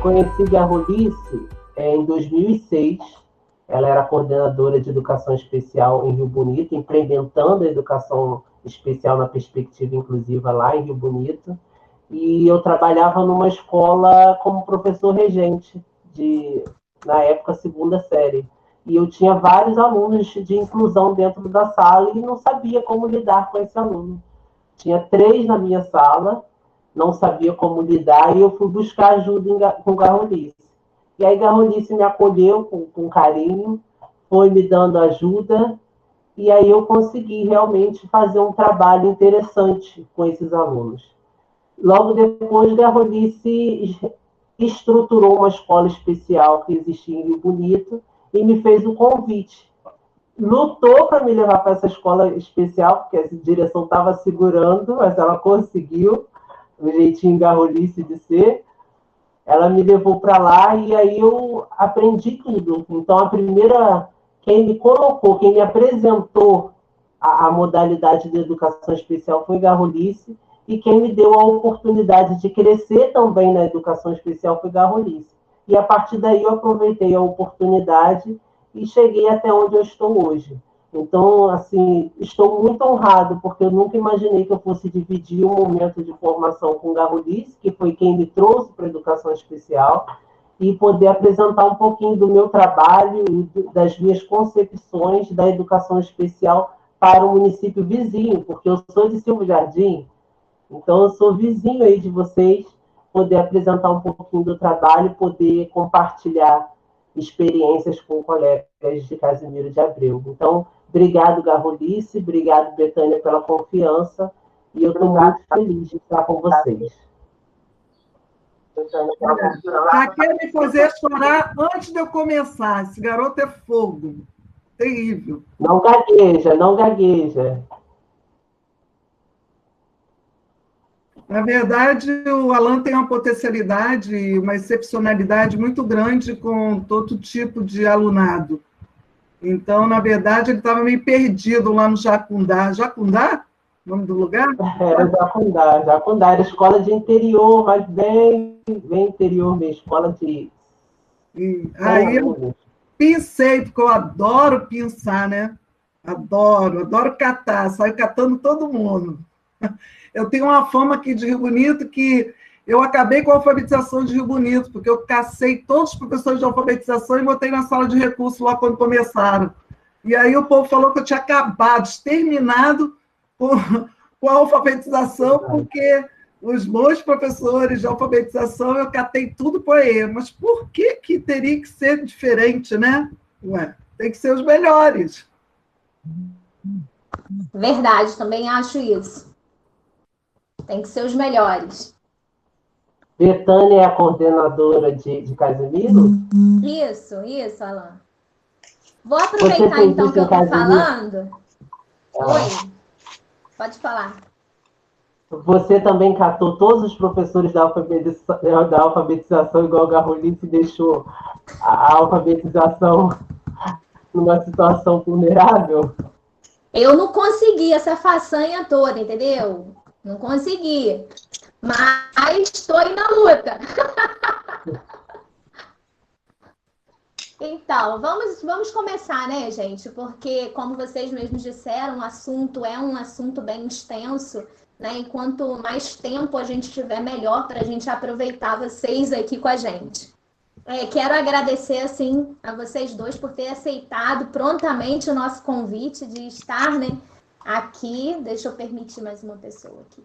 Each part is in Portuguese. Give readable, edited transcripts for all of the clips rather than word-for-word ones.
conheci Garrolice em 2006. Ela era coordenadora de educação especial em Rio Bonito, implementando a educação especial na perspectiva inclusiva lá em Rio Bonito. E eu trabalhava numa escola como professor regente, na época, segunda série. E eu tinha vários alunos de inclusão dentro da sala e não sabia como lidar com esse aluno. Tinha 3 na minha sala, não sabia como lidar, e eu fui buscar ajuda com Garrolice. E aí Garrolice me acolheu com carinho, foi me dando ajuda, e aí eu consegui realmente fazer um trabalho interessante com esses alunos. Logo depois, Garrolice estruturou uma escola especial que existia em Rio Bonito e me fez o convite. Lutou para me levar para essa escola especial, porque a direção estava segurando, mas ela conseguiu, o jeitinho Garrolice de ser. Ela me levou para lá e aí eu aprendi tudo. Então, quem me colocou, quem me apresentou a modalidade de educação especial foi Garrolice, e quem me deu a oportunidade de crescer também na educação especial foi Garrolice. E a partir daí eu aproveitei a oportunidade e cheguei até onde eu estou hoje. Então, assim, estou muito honrado, porque eu nunca imaginei que eu fosse dividir um momento de formação com Garrolice, que foi quem me trouxe para a educação especial, e poder apresentar um pouquinho do meu trabalho e das minhas concepções da educação especial para o município vizinho, porque eu sou de Silvo Jardim, então eu sou vizinho aí de vocês, poder apresentar um pouquinho do trabalho, poder compartilhar experiências com colegas de Casimiro de Abreu. Então, obrigado, Garrolice, obrigado, Betânia, pela confiança, e eu estou muito feliz de estar com vocês. Já quer me fazer chorar antes de eu começar. Esse garoto é fogo. Terrível. Não gagueja, não gagueja. Na verdade, o Alan tem uma potencialidade e uma excepcionalidade muito grande com todo tipo de alunado. Então, na verdade, ele estava meio perdido lá no Jacundá. Jacundá? O nome do lugar? Era Jacundá. Era escola de interior, mas bem interior mesmo, escola de... Aí eu pincei, porque eu adoro pinçar, né? Adoro catar, saio catando todo mundo. Eu tenho uma fama aqui de Rio Bonito que eu acabei com a alfabetização de Rio Bonito, porque eu cacei todos os professores de alfabetização e botei na sala de recurso lá quando começaram. E aí o povo falou que eu tinha acabado, exterminado com a alfabetização, porque os bons professores de alfabetização eu catei tudo por aí. Mas por que teria que ser diferente, né? Ué, tem que ser os melhores. Verdade, também acho isso. Tem que ser os melhores. Betânia é a coordenadora de Casimiro? Isso, Alan. Vou aproveitar, então, que eu estou falando. Oi, pode falar. Você também catou todos os professores da alfabetização igual a Garrolice, e deixou a alfabetização numa situação vulnerável? Eu não consegui essa façanha toda, entendeu? Não consegui. Mas estou aí na luta. Então, vamos começar, né, gente? Porque, como vocês mesmos disseram, o assunto é um assunto bem extenso, né? E quanto mais tempo a gente tiver, melhor para a gente aproveitar vocês aqui com a gente. Quero agradecer, assim, a vocês dois por ter aceitado prontamente o nosso convite de estar, né, aqui. Deixa eu permitir mais uma pessoa aqui.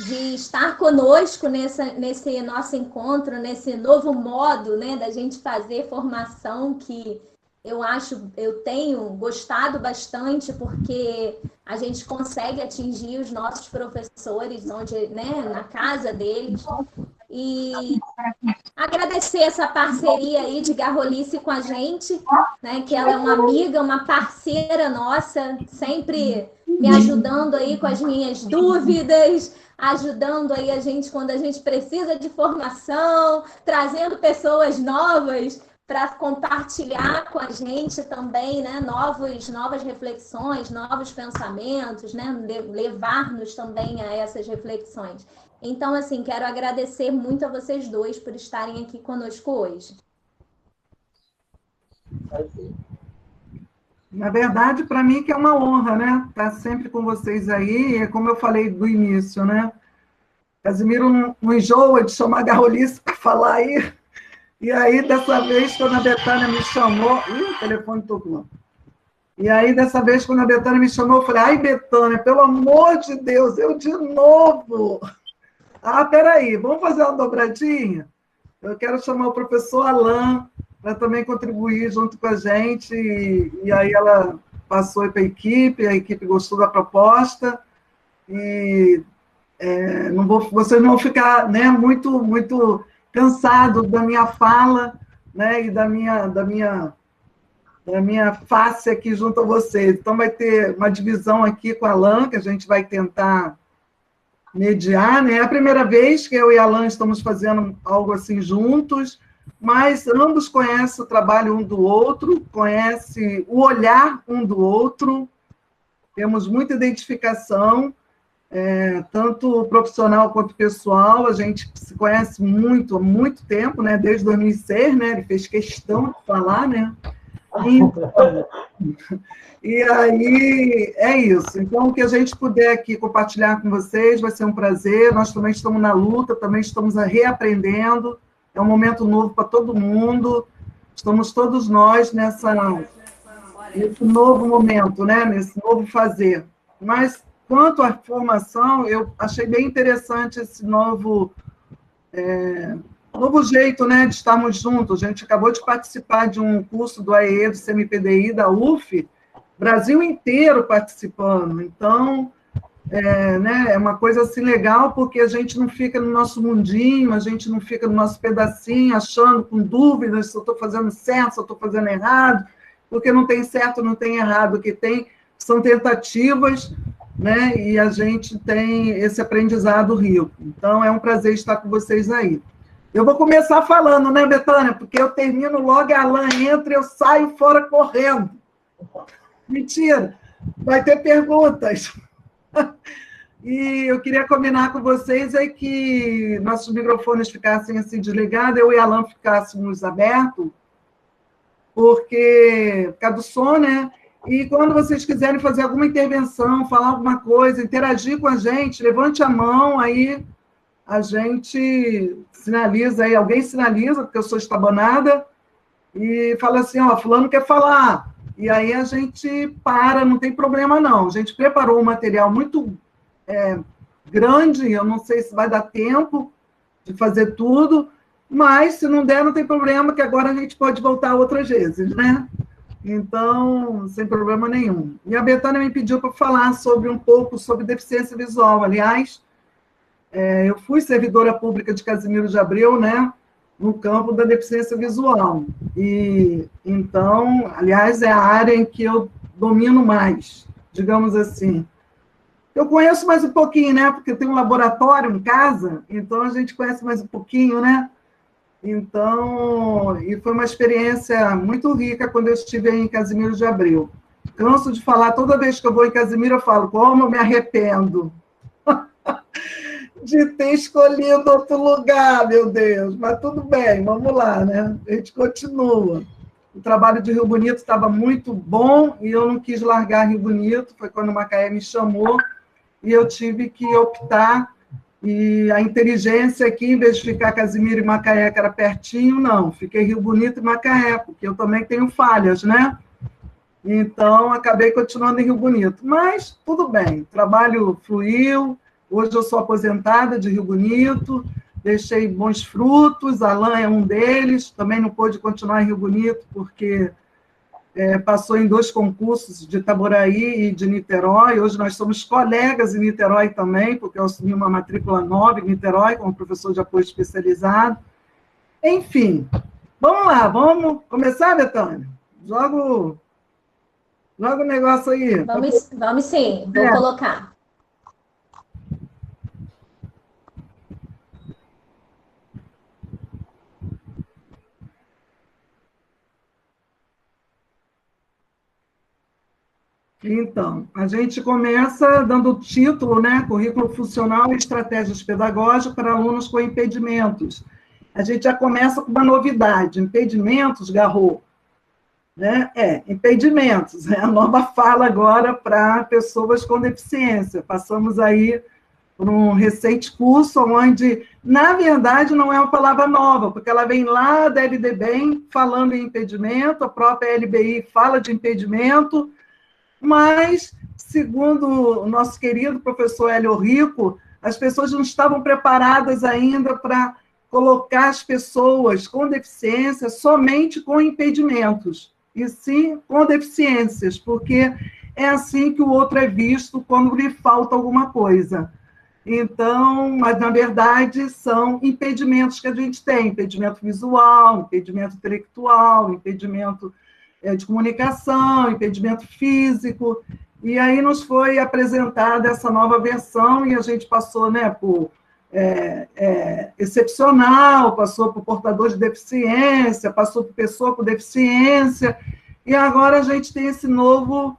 De estar conosco nesse nosso encontro, nesse novo modo, né, da gente fazer formação, que eu tenho gostado bastante, porque a gente consegue atingir os nossos professores né, na casa deles. E agradecer essa parceria aí de Garrolice com a gente, né, que ela é uma amiga, uma parceira nossa, sempre me ajudando aí com as minhas dúvidas, ajudando aí a gente quando a gente precisa de formação, trazendo pessoas novas para compartilhar com a gente também, né, novas reflexões, novos pensamentos, né, levar-nos também a essas reflexões. Então, assim, quero agradecer muito a vocês dois por estarem aqui conosco hoje. Na verdade, para mim que é uma honra, né? Estar sempre com vocês aí, é como eu falei do início, né? Casimiro não enjoa de chamar a Garrolice para falar aí. E aí, dessa vez, quando a Betânia me chamou... Ih, o telefone tocou. E aí, dessa vez, quando a Betânia me chamou, eu falei, ai, Betânia, pelo amor de Deus, eu de novo. Ah, peraí, vamos fazer uma dobradinha? Eu quero chamar o professor Alain para também contribuir junto com a gente. E aí ela passou para a equipe gostou da proposta. E vocês não vão ficar, né, muito cansados da minha fala, né, e da minha face aqui junto a vocês. Então, vai ter uma divisão aqui com a Alain, que a gente vai tentar mediar, né? É a primeira vez que eu e a Alain estamos fazendo algo assim juntos, mas ambos conhecem o trabalho um do outro, conhecem o olhar um do outro, temos muita identificação, tanto profissional quanto pessoal, a gente se conhece muito, há muito tempo, né? Desde 2006, né? Ele fez questão de falar, né? E aí, é isso. Então, o que a gente puder aqui compartilhar com vocês vai ser um prazer. Nós também estamos na luta, também estamos reaprendendo. É um momento novo para todo mundo. Estamos todos nós nesse novo momento, né? Nesse novo fazer. Mas, quanto à formação, eu achei bem interessante esse novo jeito, né, de estarmos juntos. A gente acabou de participar de um curso do AEE, do CMPDI, da UF, Brasil inteiro participando. Então, né, é uma coisa assim legal, porque a gente não fica no nosso mundinho, a gente não fica no nosso pedacinho, achando, com dúvidas, se eu estou fazendo certo, se eu estou fazendo errado, porque não tem certo, não tem errado, o que tem são tentativas, né, e a gente tem esse aprendizado rico. Então, é um prazer estar com vocês aí. Eu vou começar falando, né, Betânia? Porque eu termino logo, a Alain entra e eu saio fora correndo. Mentira, vai ter perguntas. E eu queria combinar com vocês que nossos microfones ficassem assim desligados, eu e a Alain ficássemos abertos, por causa do som, né? E quando vocês quiserem fazer alguma intervenção, falar alguma coisa, interagir com a gente, levante a mão, aí a gente sinaliza aí, alguém sinaliza, porque eu sou estabanada, e fala assim, ó, fulano quer falar. E aí a gente para, não tem problema não. A gente preparou um material muito grande, eu não sei se vai dar tempo de fazer tudo, mas se não der, não tem problema, que agora a gente pode voltar outras vezes, né? Então, sem problema nenhum. E a Betânia me pediu para falar um pouco sobre deficiência visual. Aliás, eu fui servidora pública de Casimiro de Abreu, né, no campo da deficiência visual. E, então, aliás, é a área em que eu domino mais, digamos assim. Eu conheço mais um pouquinho, né, porque tem um laboratório em casa, então a gente conhece mais um pouquinho, né? Então, e foi uma experiência muito rica quando eu estive em Casimiro de Abreu. Canso de falar, toda vez que eu vou em Casimiro, eu falo, como eu me arrependo de ter escolhido outro lugar, meu Deus. Mas tudo bem, vamos lá, né? A gente continua. O trabalho de Rio Bonito estava muito bom e eu não quis largar Rio Bonito, foi quando o Macaé me chamou e eu tive que optar. E a inteligência aqui, em vez de ficar Casimiro e Macaé, que era pertinho, não. Fiquei Rio Bonito e Macaé, porque eu também tenho falhas, né? Então, acabei continuando em Rio Bonito. Mas, tudo bem, o trabalho fluiu. Hoje eu sou aposentada de Rio Bonito, deixei bons frutos, Alain é um deles, também não pôde continuar em Rio Bonito, porque passou em 2 concursos de Itaboraí e de Niterói. Hoje nós somos colegas em Niterói também, porque eu assumi uma matrícula nova em Niterói, como professor de apoio especializado. Enfim, vamos lá, vamos começar, Betânia? Joga o negócio aí. Vamos sim, vou colocar. Então, a gente começa dando o título, né? Currículo Funcional e Estratégias Pedagógicas para Alunos com Impedimentos. A gente já começa com uma novidade, impedimentos, Garrô, né? Impedimentos, é a nova fala agora para pessoas com deficiência. Passamos aí por um recente curso onde, na verdade, não é uma palavra nova, porque ela vem lá da LDBEM falando em impedimento, a própria LBI fala de impedimento, mas, segundo o nosso querido professor Hélio Rico, as pessoas não estavam preparadas ainda para colocar as pessoas com deficiência somente com impedimentos, e sim com deficiências, porque é assim que o outro é visto quando lhe falta alguma coisa. Então, mas na verdade são impedimentos que a gente tem, impedimento visual, impedimento intelectual, impedimento de comunicação, impedimento físico, e aí nos foi apresentada essa nova versão, e a gente passou, né, por excepcional, passou por portador de deficiência, passou por pessoa com deficiência, e agora a gente tem esse novo,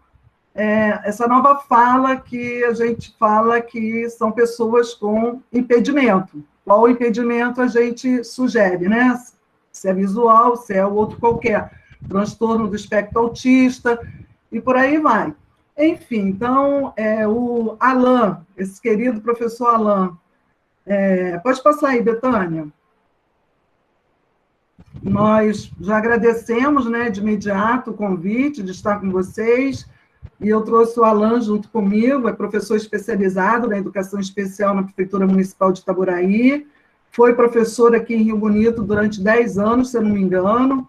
essa nova fala que a gente fala que são pessoas com impedimento. Qual impedimento a gente sugere, né? Se é visual, se é outro qualquer. Transtorno do espectro autista, e por aí vai. Enfim, então, o Alain, esse querido professor Alain, pode passar aí, Betânia. Nós já agradecemos, né, de imediato o convite de estar com vocês, e eu trouxe o Alain junto comigo, é professor especializado na educação especial na Prefeitura Municipal de Itaboraí, foi professor aqui em Rio Bonito durante 10 anos, se eu não me engano,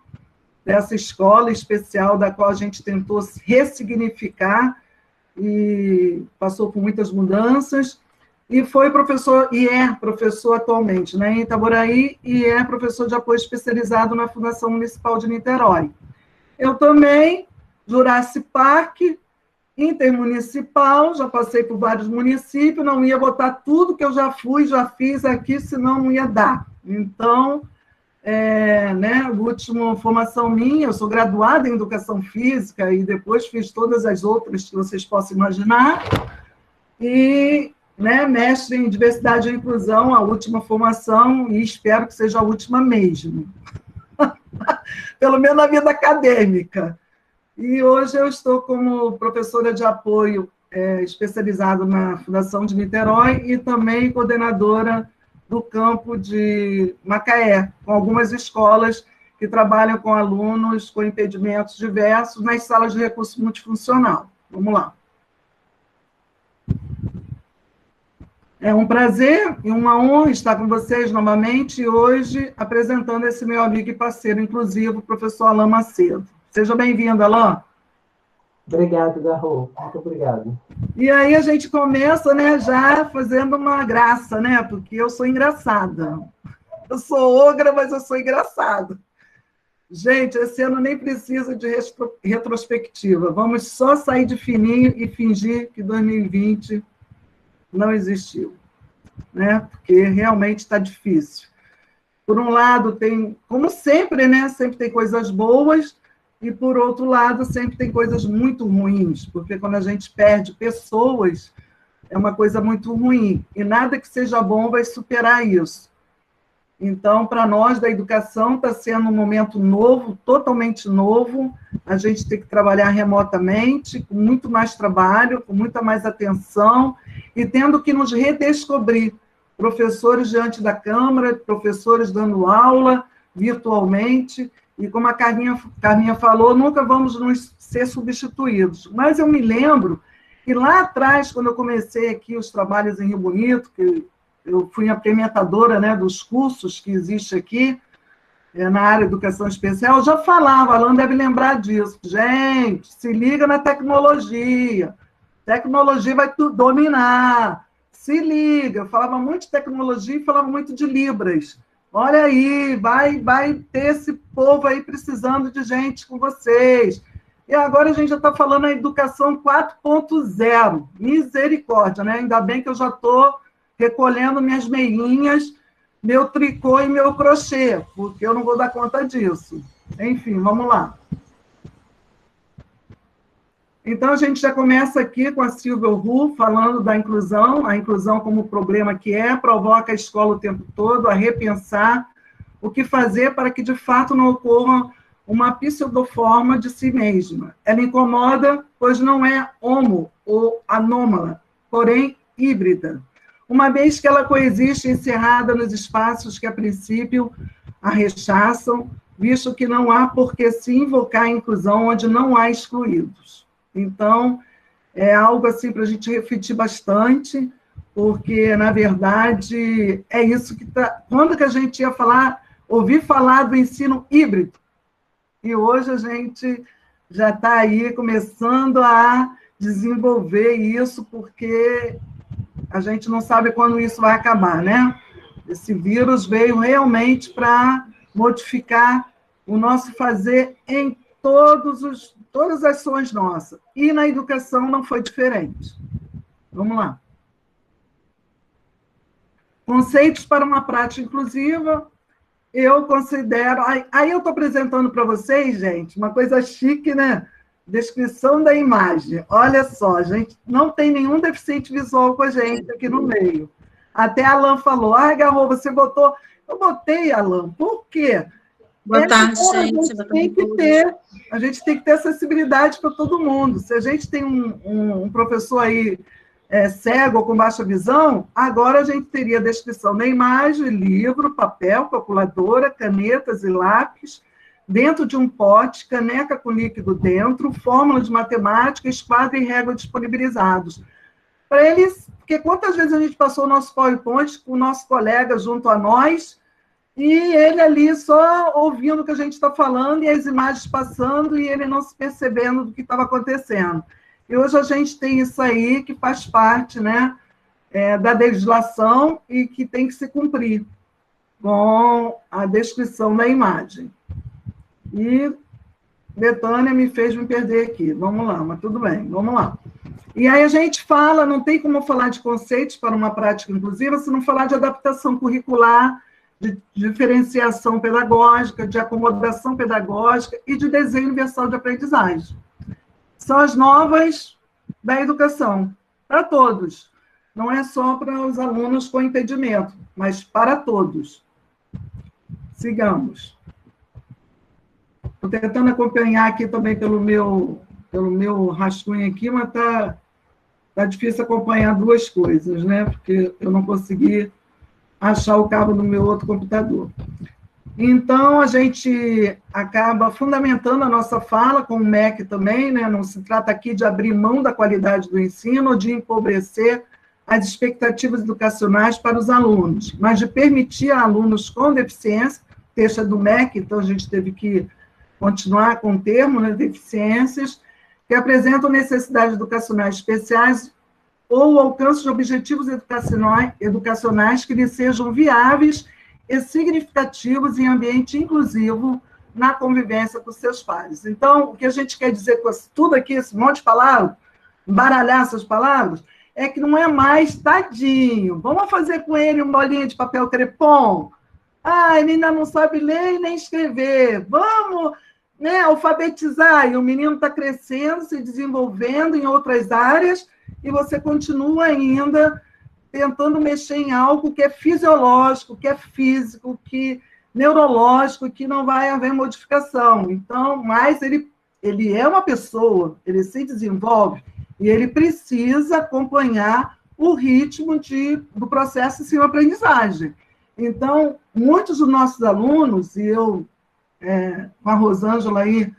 dessa escola especial da qual a gente tentou ressignificar e passou por muitas mudanças, e foi professor, e é professor atualmente, né, em Itaboraí, e é professor de apoio especializado na Fundação Municipal de Niterói. Eu também, Jurassic Park, intermunicipal, já passei por vários municípios, não ia botar tudo que eu já fiz aqui, senão não ia dar. Então, né, a última formação minha, eu sou graduada em Educação Física e depois fiz todas as outras que vocês possam imaginar, e, né, mestre em Diversidade e Inclusão, a última formação, e espero que seja a última mesmo, pelo menos na vida acadêmica. E hoje eu estou como professora de apoio especializado na Fundação de Niterói e também coordenadora do campo de Macaé, com algumas escolas que trabalham com alunos com impedimentos diversos nas salas de recurso multifuncional. Vamos lá. É um prazer e uma honra estar com vocês novamente hoje, apresentando esse meu amigo e parceiro inclusivo, o professor Alain Macedo. Seja bem-vindo, Alain. Obrigado, Garrô. Muito obrigado. E aí a gente começa, né, já fazendo uma graça, né, porque eu sou engraçada. Eu sou ogra, mas eu sou engraçada. Gente, esse ano nem precisa de retrospectiva. Vamos só sair de fininho e fingir que 2020 não existiu, né, porque realmente está difícil. Por um lado, tem, como sempre, né, sempre tem coisas boas, e, por outro lado, sempre tem coisas muito ruins, porque quando a gente perde pessoas, é uma coisa muito ruim, e nada que seja bom vai superar isso. Então, para nós da educação, está sendo um momento novo, totalmente novo, a gente tem que trabalhar remotamente, com muito mais trabalho, com muita mais atenção, e tendo que nos redescobrir, professores diante da câmara, professores dando aula virtualmente, e como a Carminha falou, nunca vamos nos ser substituídos. Mas eu me lembro que lá atrás, quando eu comecei aqui os trabalhos em Rio Bonito, que eu fui implementadora, né, dos cursos que existe aqui, na área de educação especial, eu já falava, a Alain deve lembrar disso. Gente, se liga na tecnologia. Tecnologia vai dominar. Se liga. Eu falava muito de tecnologia e falava muito de Libras. Olha aí, vai ter esse povo aí precisando de gente com vocês. E agora a gente já está falando a educação 4.0. Misericórdia, né? Ainda bem que eu já estou recolhendo minhas meinhas, meu tricô e meu crochê, porque eu não vou dar conta disso. Enfim, vamos lá. Então, a gente já começa aqui com a Silvia Ru, falando da inclusão, a inclusão como problema que provoca a escola o tempo todo a repensar o que fazer para que, de fato, não ocorra uma pseudoforma de si mesma. Ela incomoda, pois não é homo ou anômala, porém híbrida, uma vez que ela coexiste encerrada nos espaços que, a princípio, a rechaçam, visto que não há por que se invocar a inclusão onde não há excluídos. Então, é algo assim para a gente refletir bastante, porque, na verdade, é isso que está... Quando que a gente ia ouvir falar do ensino híbrido? E hoje a gente já está aí começando a desenvolver isso, porque a gente não sabe quando isso vai acabar, né? Esse vírus veio realmente para modificar o nosso fazer em todas as ações nossas. E na educação não foi diferente. Vamos lá. Conceitos para uma prática inclusiva. Eu considero... Aí eu estou apresentando para vocês, gente, uma coisa chique, né? Descrição da imagem. Olha só, gente, não tem nenhum deficiente visual com a gente aqui no meio. Até a Alan falou, Garro, você botou... Eu botei, Alan, por quê? Boa tarde, gente. A gente tem que ter acessibilidade para todo mundo. Se a gente tem um professor aí cego ou com baixa visão, agora a gente teria a descrição da imagem, livro, papel, calculadora, canetas e lápis, dentro de um pote, caneca com líquido dentro, fórmula de matemática, esquadro e régua disponibilizados. Para eles, porque quantas vezes a gente passou o nosso PowerPoint com o nosso colega junto a nós, e ele ali só ouvindo o que a gente está falando, e as imagens passando, e ele não se percebendo do que estava acontecendo. E hoje a gente tem isso aí que faz parte, né, da legislação e que tem que se cumprir com a descrição da imagem. E Betânia me fez me perder aqui. Vamos lá, mas tudo bem, vamos lá. E aí a gente fala, não tem como falar de conceitos para uma prática inclusiva se não falar de adaptação curricular, de diferenciação pedagógica, de acomodação pedagógica e de desenho universal de aprendizagem. São as novas da educação, para todos. Não é só para os alunos com impedimento, mas para todos. Sigamos. Estou tentando acompanhar aqui também pelo meu rascunho aqui, mas tá difícil acompanhar duas coisas, né? Porque eu não consegui achar o cabo no meu outro computador. Então, a gente acaba fundamentando a nossa fala com o MEC também, né? Não se trata aqui de abrir mão da qualidade do ensino ou de empobrecer as expectativas educacionais para os alunos, mas de permitir a alunos com deficiência, texto é do MEC, então a gente teve que continuar com o termo, né, deficiências, que apresentam necessidades educacionais especiais ou o alcance de objetivos educacionais que lhes sejam viáveis e significativos em ambiente inclusivo na convivência com seus pares. Então, o que a gente quer dizer com tudo aqui, esse monte de palavras, embaralhar essas palavras, é que não é mais tadinho. Vamos fazer com ele uma bolinha de papel crepom? Ele ainda não sabe ler e nem escrever. Vamos, né, alfabetizar. E o menino está crescendo, se desenvolvendo em outras áreas, e você continua ainda tentando mexer em algo que é fisiológico, que é físico, que neurológico, que não vai haver modificação. Então, mas ele é uma pessoa, ele se desenvolve e ele precisa acompanhar o ritmo do processo de ensino-aprendizagem. Então, muitos dos nossos alunos, e eu, com a Rosângela aí,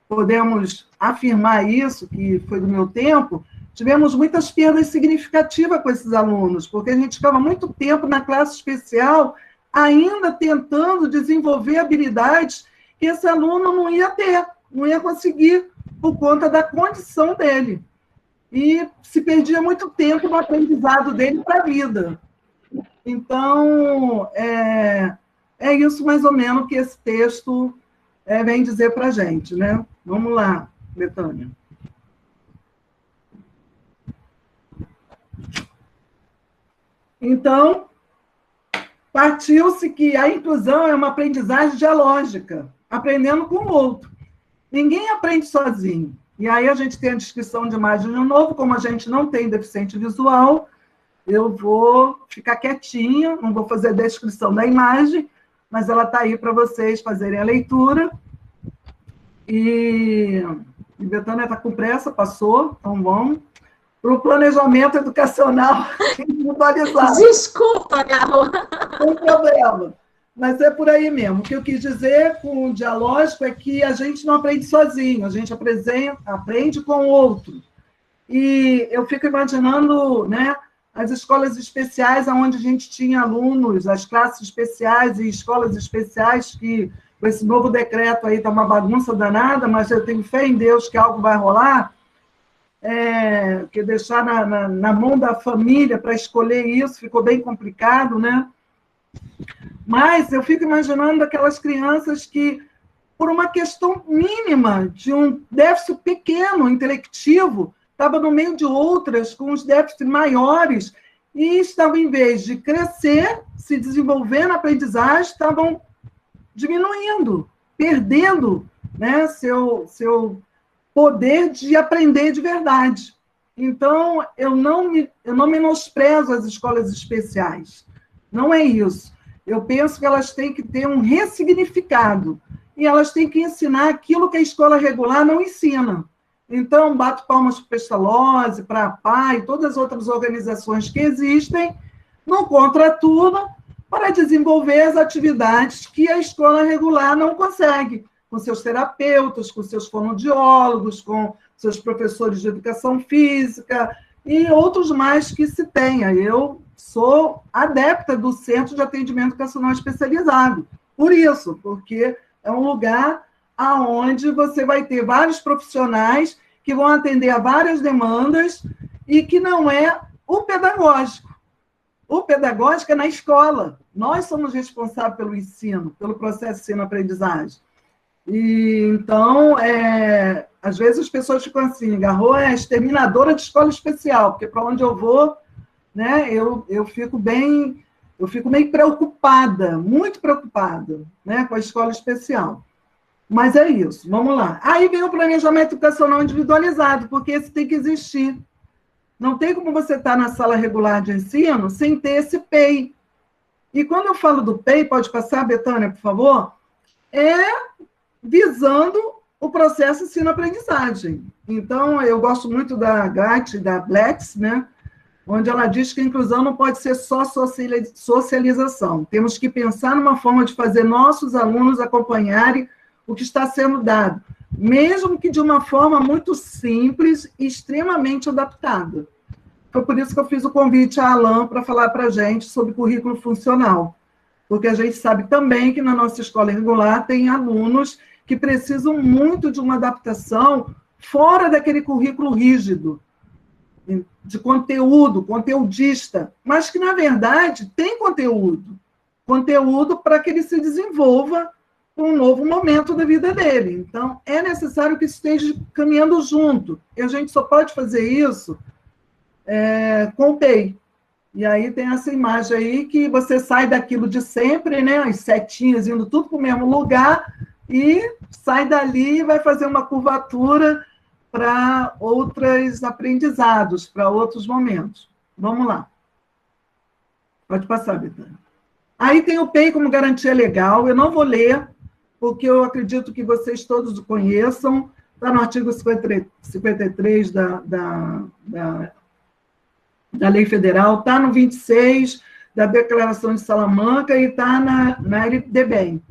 podemos afirmar isso, que foi do meu tempo, tivemos muitas perdas significativas com esses alunos, porque a gente ficava muito tempo na classe especial ainda tentando desenvolver habilidades que esse aluno não ia ter, não ia conseguir por conta da condição dele. E se perdia muito tempo no aprendizado dele para a vida. Então, é isso mais ou menos que esse texto vem dizer para a gente, né? Vamos lá, Betânia. Então, partiu-se que a inclusão é uma aprendizagem dialógica, aprendendo com o outro. Ninguém aprende sozinho. E aí a gente tem a descrição de imagem de novo, como a gente não tem deficiente visual, eu vou ficar quietinha, não vou fazer a descrição da imagem, mas ela está aí para vocês fazerem a leitura. E Betânia está com pressa, passou, então vamos. Para o planejamento educacional individualizado. Desculpa, Carol. Não tem problema. Mas é por aí mesmo. O que eu quis dizer com o dialógico é que a gente não aprende sozinho, a gente aprende com o outro. E eu fico imaginando, né, as escolas especiais, onde a gente tinha alunos, as classes especiais e escolas especiais, que com esse novo decreto aí está uma bagunça danada, mas eu tenho fé em Deus que algo vai rolar, que deixar na mão da família para escolher isso ficou bem complicado, né? Mas eu fico imaginando aquelas crianças que, por uma questão mínima de um déficit pequeno, intelectivo, estavam no meio de outras com os déficits maiores e estavam, em vez de crescer, se desenvolver na aprendizagem, estavam diminuindo, perdendo, né, seu poder de aprender de verdade. Então, eu não menosprezo as escolas especiais. Não é isso. Eu penso que elas têm que ter um ressignificado e elas têm que ensinar aquilo que a escola regular não ensina. Então, bato palmas para o Pestalozzi, para a PAI, todas as outras organizações que existem, no contraturno, para desenvolver as atividades que a escola regular não consegue, com seus terapeutas, com seus fonoaudiólogos, com seus professores de educação física e outros mais que se tenha. Eu sou adepta do Centro de Atendimento Educacional Especializado, por isso, porque é um lugar onde você vai ter vários profissionais que vão atender a várias demandas e que não é o pedagógico. O pedagógico é na escola. Nós somos responsáveis pelo ensino, pelo processo de ensino-aprendizagem. E, então, às vezes as pessoas ficam assim, Garro é exterminadora de escola especial, porque para onde eu vou, né, eu fico meio preocupada, muito preocupada, né, com a escola especial. Mas é isso, vamos lá. Aí vem o planejamento educacional individualizado, porque esse tem que existir. Não tem como você estar na sala regular de ensino sem ter esse PEI. E quando eu falo do PEI, pode passar, Betânia, por favor, visando o processo ensino-aprendizagem. Então, eu gosto muito da Gatti, da Bletz, né, onde ela diz que a inclusão não pode ser só socialização. Temos que pensar numa forma de fazer nossos alunos acompanharem o que está sendo dado, mesmo que de uma forma muito simples e extremamente adaptada. Foi por isso que eu fiz o convite à Alain para falar para a gente sobre currículo funcional, porque a gente sabe também que na nossa escola regular tem alunos que precisam muito de uma adaptação fora daquele currículo rígido, de conteúdo, conteudista, mas que, na verdade, tem conteúdo para que ele se desenvolva um novo momento da vida dele. Então, é necessário que esteja caminhando junto. E a gente só pode fazer isso com o PEI. E aí tem essa imagem aí que você sai daquilo de sempre, né? As setinhas indo tudo para o mesmo lugar e sai dali e vai fazer uma curvatura para outros aprendizados, para outros momentos. Vamos lá. Pode passar, Betânia. Aí tem o PEI como garantia legal. Eu não vou ler, porque eu acredito que vocês todos o conheçam. Está no artigo 53 da Lei Federal, está no 26 da Declaração de Salamanca e está na LDBEM.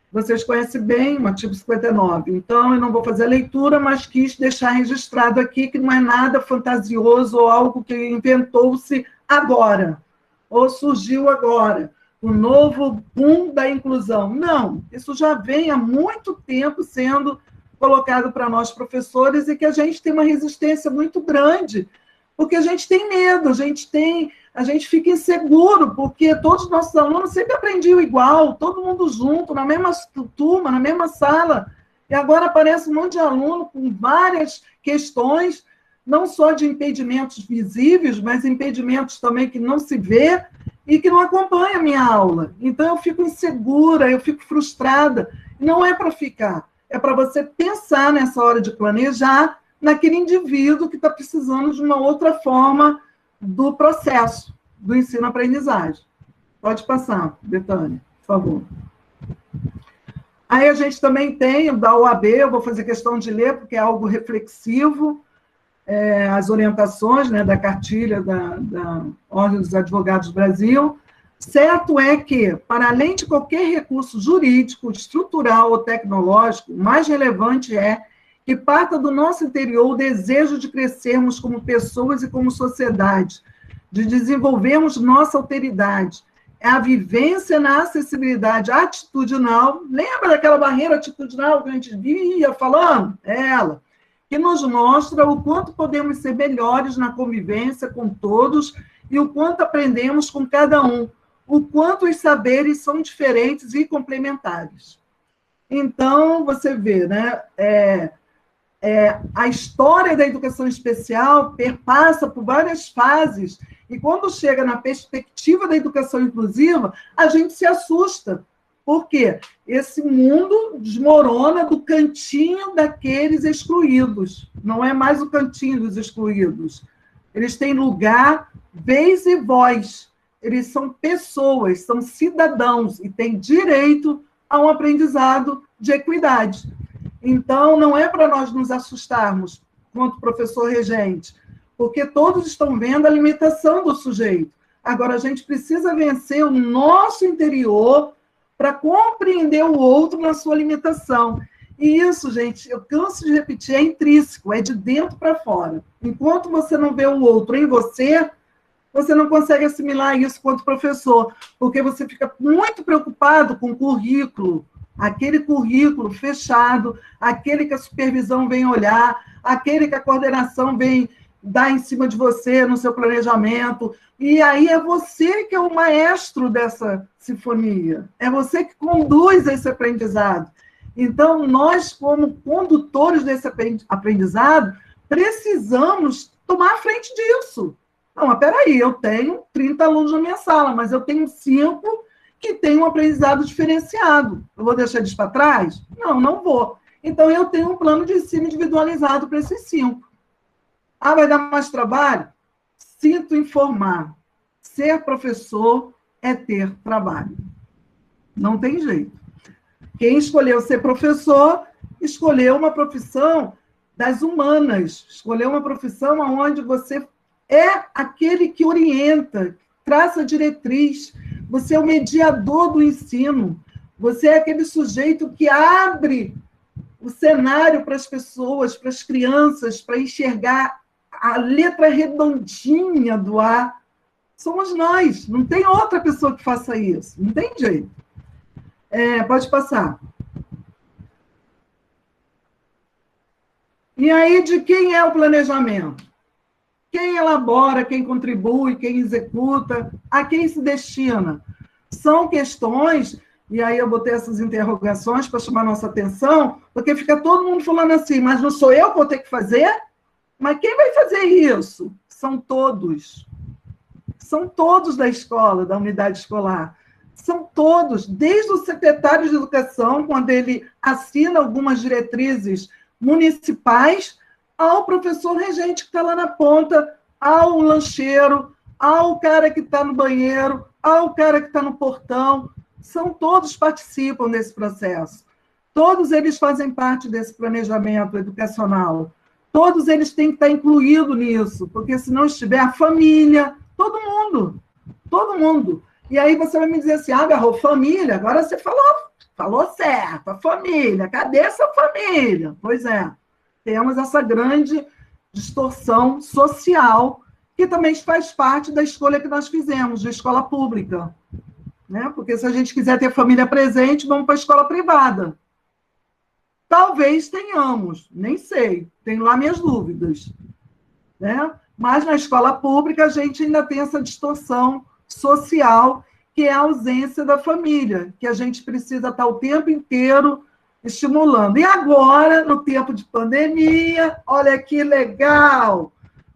Vocês conhecem bem o artigo 59. Então, eu não vou fazer a leitura, mas quis deixar registrado aqui que não é nada fantasioso ou algo que inventou-se agora, ou surgiu agora, o novo boom da inclusão. Não, isso já vem há muito tempo sendo colocado para nós professores e que a gente tem uma resistência muito grande, porque a gente tem medo, a gente fica inseguro, porque todos os nossos alunos sempre aprendiam igual, todo mundo junto, na mesma turma, na mesma sala, e agora aparece um monte de aluno com várias questões, não só de impedimentos visíveis, mas impedimentos também que não se vê e que não acompanham a minha aula. Então, eu fico insegura, eu fico frustrada. Não é para ficar, é para você pensar nessa hora de planejar, naquele indivíduo que está precisando de uma outra forma do processo do ensino-aprendizagem. Pode passar, Betânia, por favor. Aí a gente também tem o da OAB, eu vou fazer questão de ler, porque é algo reflexivo, as orientações, né, da cartilha da Ordem dos Advogados do Brasil. Certo é que, para além de qualquer recurso jurídico, estrutural ou tecnológico, o mais relevante é que parta do nosso interior o desejo de crescermos como pessoas e como sociedade, de desenvolvermos nossa alteridade. É a vivência na acessibilidade atitudinal. Lembra daquela barreira atitudinal que a gente via falando? Ela, que nos mostra o quanto podemos ser melhores na convivência com todos e o quanto aprendemos com cada um, o quanto os saberes são diferentes e complementares. Então, você vê, né? A história da educação especial perpassa por várias fases, e quando chega na perspectiva da educação inclusiva, a gente se assusta. Por quê? Esse mundo desmorona do cantinho daqueles excluídos. Não é mais o cantinho dos excluídos. Eles têm lugar, vez e voz. Eles são pessoas, são cidadãos e têm direito a um aprendizado de equidade. Então, não é para nós nos assustarmos, quanto professor regente, porque todos estão vendo a limitação do sujeito. Agora, a gente precisa vencer o nosso interior para compreender o outro na sua limitação. E isso, gente, eu canso de repetir, é intrínseco, é de dentro para fora. Enquanto você não vê o outro em você, você não consegue assimilar isso quanto professor, porque você fica muito preocupado com o currículo, aquele currículo fechado, aquele que a supervisão vem olhar, aquele que a coordenação vem dar em cima de você no seu planejamento, e aí é você que é o maestro dessa sinfonia, é você que conduz esse aprendizado. Então, nós, como condutores desse aprendizado, precisamos tomar a frente disso. Não, mas peraí, eu tenho 30 alunos na minha sala, mas eu tenho 5 que têm um aprendizado diferenciado. Eu vou deixar eles para trás? Não, não vou. Então, eu tenho um plano de ensino individualizado para esses 5. Ah, vai dar mais trabalho? Sinto informar. Ser professor é ter trabalho. Não tem jeito. Quem escolheu ser professor, escolheu uma profissão das humanas. Escolheu uma profissão onde você é aquele que orienta, traça diretriz. Você é o mediador do ensino. Você é aquele sujeito que abre o cenário para as pessoas, para as crianças, para enxergar a letra redondinha do A. Somos nós. Não tem outra pessoa que faça isso. Não tem jeito. Pode passar. E aí, de quem é o planejamento? Quem elabora, quem contribui, quem executa, a quem se destina? São questões, e aí eu botei essas interrogações para chamar nossa atenção, porque fica todo mundo falando assim, mas não sou eu que vou ter que fazer? Mas quem vai fazer isso? São todos. São todos da escola, da unidade escolar. São todos, desde o secretário de Educação, quando ele assina algumas diretrizes municipais, ao professor regente que está lá na ponta, ao lancheiro, ao cara que está no banheiro, ao cara que está no portão. Todos participam desse processo. Todos eles fazem parte desse planejamento educacional. Todos eles têm que estar incluídos nisso, porque se não estiver a família, todo mundo. E aí você vai me dizer assim, agarrou família, agora você falou certo, a família, cadê essa família? Pois é, temos essa grande distorção social, que também faz parte da escolha que nós fizemos, de escola pública. Né? Porque se a gente quiser ter família presente, vamos para a escola privada. Talvez tenhamos, nem sei, tenho lá minhas dúvidas. Né? Mas na escola pública a gente ainda tem essa distorção social, que é a ausência da família, que a gente precisa estar o tempo inteiro estimulando. E agora, no tempo de pandemia, olha que legal,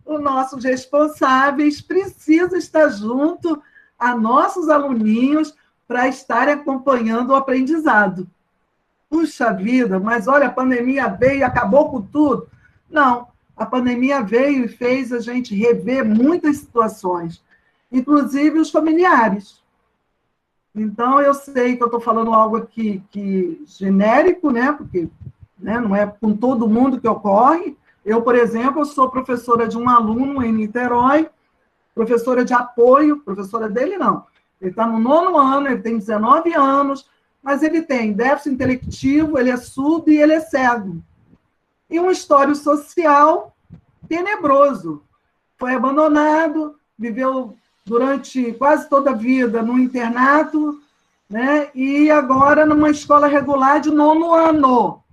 os nossos responsáveis precisam estar junto a nossos aluninhos para estarem acompanhando o aprendizado. Puxa vida, mas olha, a pandemia veio e acabou com tudo. Não, a pandemia veio e fez a gente rever muitas situações, inclusive os familiares. Então, eu sei que eu estou falando algo aqui genérico, né? Porque, né, não é com todo mundo que ocorre. Eu, por exemplo, sou professora de um aluno em Niterói, professora de apoio, professora dele não. Ele está no 9º ano, ele tem 19 anos, mas ele tem déficit intelectivo, ele é surdo e ele é cego. E um histórico social tenebroso. Foi abandonado, viveu durante quase toda a vida no internato, né? E agora numa escola regular de 9º ano.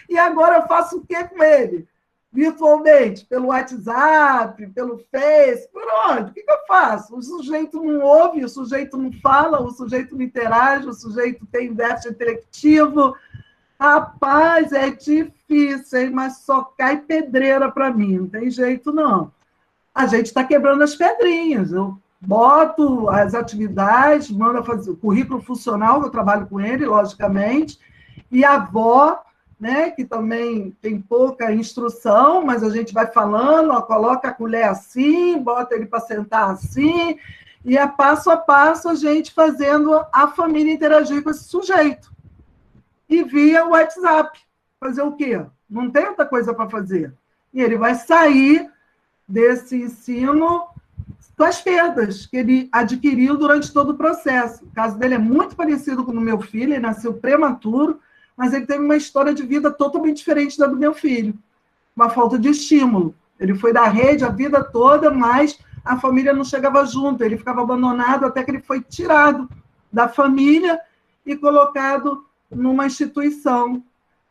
E agora eu faço o que com ele? Virtualmente, pelo WhatsApp, pelo Face, por onde? O que eu faço? O sujeito não ouve, o sujeito não fala, o sujeito não interage, o sujeito tem déficit intelectivo. Rapaz, é difícil, hein? Mas só cai pedreira para mim, não tem jeito, não. A gente está quebrando as pedrinhas. Eu boto as atividades, mando fazer o currículo funcional, que eu trabalho com ele, logicamente, e a avó, né, que também tem pouca instrução, mas a gente vai falando, ó, coloca a colher assim, bota ele para sentar assim, e é passo a passo a gente fazendo a família interagir com esse sujeito. E via o WhatsApp. Fazer o quê? Não tem outra coisa para fazer. E ele vai sair desse ensino com as perdas que ele adquiriu durante todo o processo. O caso dele é muito parecido com o do meu filho, ele nasceu prematuro, mas ele teve uma história de vida totalmente diferente da do meu filho. Uma falta de estímulo. Ele foi da rede a vida toda, mas a família não chegava junto, ele ficava abandonado até que ele foi tirado da família e colocado numa instituição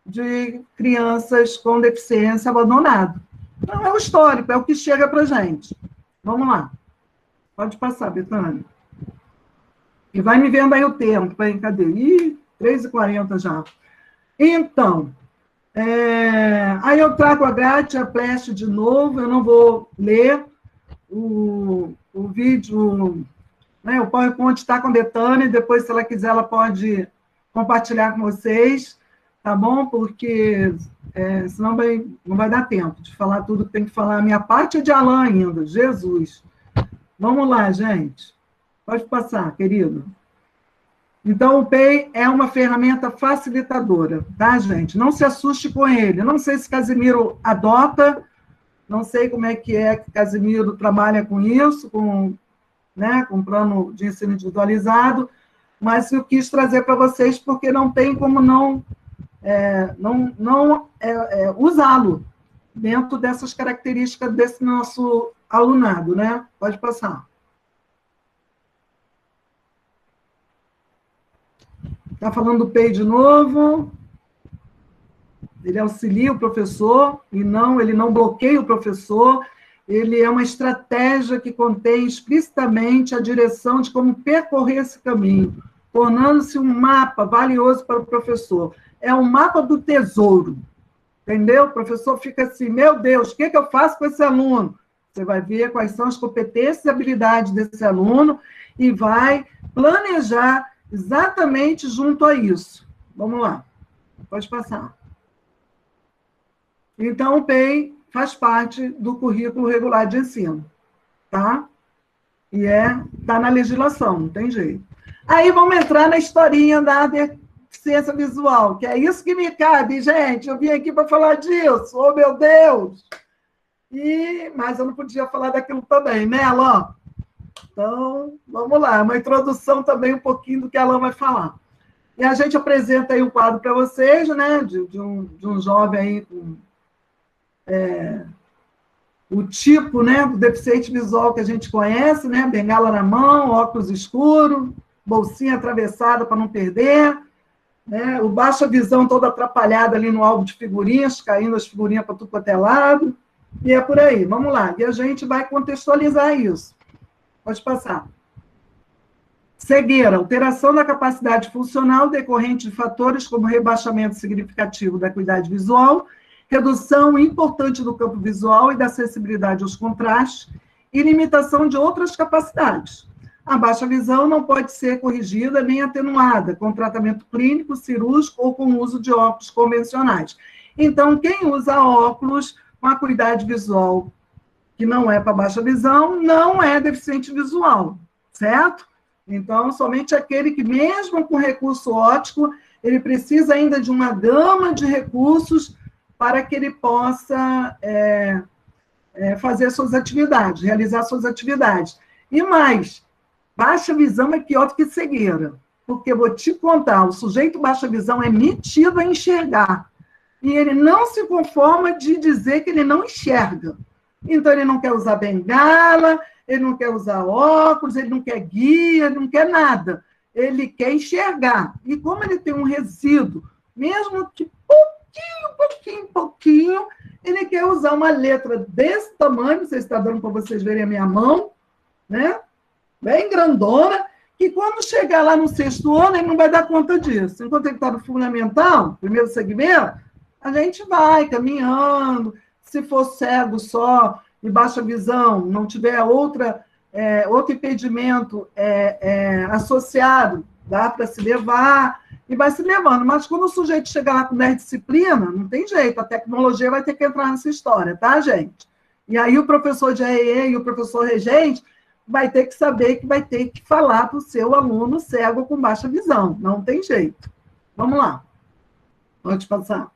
de crianças com deficiência abandonado. Não é o histórico, é o que chega para a gente. Vamos lá. Pode passar, Betânia. E vai me vendo aí o tempo, hein? Cadê? Ih, 3h40 já. Então, aí eu trago a Grátia Pleste de novo, eu não vou ler o vídeo, né? O PowerPoint está com a Betânia, depois, se ela quiser, ela pode compartilhar com vocês, tá bom? Porque senão não vai dar tempo de falar tudo que tem que falar. A minha parte é de Alain ainda, Jesus. Vamos lá, gente. Pode passar, querido. Então, o PEI é uma ferramenta facilitadora, tá, gente? Não se assuste com ele. Eu não sei se Casimiro adota, não sei como é que Casimiro trabalha com isso, com plano de ensino individualizado, mas eu quis trazer para vocês porque não tem como não usá-lo dentro dessas características desse nosso alunado, né? Pode passar. Está falando do PEI de novo. Ele auxilia o professor, e ele não bloqueia o professor. Ele é uma estratégia que contém explicitamente a direção de como percorrer esse caminho, tornando-se um mapa valioso para o professor. É um mapa do tesouro, entendeu? O professor fica assim, meu Deus, o que eu faço com esse aluno? Você vai ver quais são as competências e habilidades desse aluno e vai planejar exatamente junto a isso. Vamos lá. Pode passar. Então, o PEI faz parte do currículo regular de ensino, tá? E está na legislação, não tem jeito. Aí vamos entrar na historinha da deficiência visual, que é isso que me cabe, gente. Eu vim aqui para falar disso, oh meu Deus! Mas eu não podia falar daquilo também, né, Alain? Então, vamos lá, uma introdução também um pouquinho do que a Alain vai falar. E a gente apresenta aí um quadro para vocês, né, de um jovem aí com o tipo, né, do deficiente visual que a gente conhece, né, bengala na mão, óculos escuros, bolsinha atravessada para não perder, né, o baixa visão toda atrapalhada ali no álbum de figurinhas, caindo as figurinhas para tudo quanto é lado, e é por aí, vamos lá. E a gente vai contextualizar isso. Pode passar. Cegueira, alteração da capacidade funcional decorrente de fatores como rebaixamento significativo da acuidade visual, redução importante do campo visual e da sensibilidade aos contrastes e limitação de outras capacidades. A baixa visão não pode ser corrigida nem atenuada com tratamento clínico, cirúrgico ou com o uso de óculos convencionais. Então, quem usa óculos com acuidade visual, que não é para baixa visão, não é deficiente visual, certo? Então, somente aquele que, mesmo com recurso óptico, ele precisa ainda de uma gama de recursos para que ele possa fazer suas atividades, realizar suas atividades. E mais, baixa visão é pior do que cegueira, porque vou te contar, o sujeito baixa visão é metido a enxergar, e ele não se conforma de dizer que ele não enxerga. Então, ele não quer usar bengala, ele não quer usar óculos, ele não quer guia, ele não quer nada. Ele quer enxergar. E como ele tem um resíduo, mesmo que pouquinho, ele quer usar uma letra desse tamanho, você está dando para vocês verem a minha mão, né? Bem grandona, que quando chegar lá no 6º ano, ele não vai dar conta disso. Enquanto ele está no fundamental, primeiro segmento, a gente vai caminhando. Se for cego só e baixa visão, não tiver outro impedimento associado, dá para se levar e vai se levando. Mas quando o sujeito chegar lá com 10 disciplinas, não tem jeito, a tecnologia vai ter que entrar nessa história, tá, gente? E aí o professor de AEE e o professor regente vai ter que saber que vai ter que falar para o seu aluno cego com baixa visão. Não tem jeito. Vamos lá. Pode passar.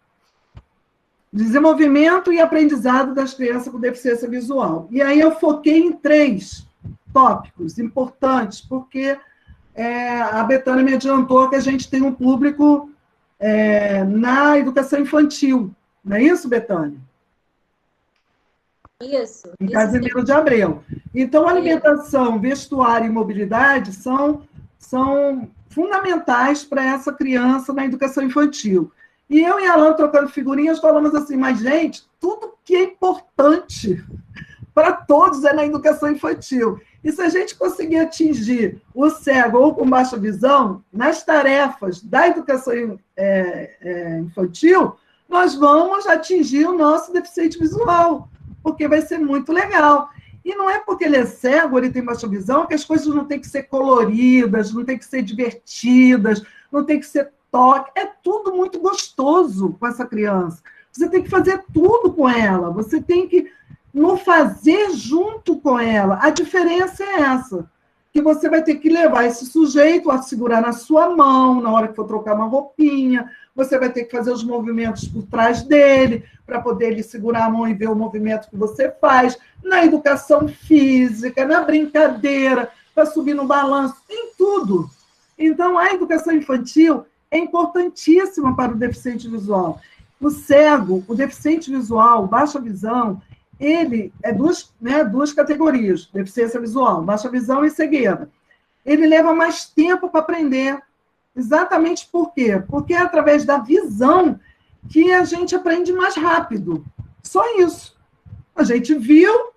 Desenvolvimento e aprendizado das crianças com deficiência visual. E aí eu foquei em 3 tópicos importantes, porque a Betânia me adiantou que a gente tem um público na educação infantil. Não é isso, Betânia? Isso. Em Casimiro de Abreu. Então, alimentação, vestuário e mobilidade são fundamentais para essa criança na educação infantil. E eu e a Alan, trocando figurinhas, falamos assim, mas, gente, tudo que é importante para todos é na educação infantil. E se a gente conseguir atingir o cego ou com baixa visão, nas tarefas da educação infantil, nós vamos atingir o nosso deficiente visual, porque vai ser muito legal. E não é porque ele é cego, ele tem baixa visão, que as coisas não têm que ser coloridas, não têm que ser divertidas, não tem que ser toque, é tudo muito gostoso com essa criança. Você tem que fazer tudo com ela, você tem que não fazer junto com ela. A diferença é essa, que você vai ter que levar esse sujeito a segurar na sua mão, na hora que for trocar uma roupinha, você vai ter que fazer os movimentos por trás dele, para poder ele segurar a mão e ver o movimento que você faz, na educação física, na brincadeira, para subir no balanço, em tudo. Então, a educação infantil é importantíssima para o deficiente visual. O cego, o deficiente visual, baixa visão, ele é duas categorias, deficiência visual, baixa visão e cegueira. Ele leva mais tempo para aprender. Exatamente por quê? Porque é através da visão que a gente aprende mais rápido. Só isso. A gente viu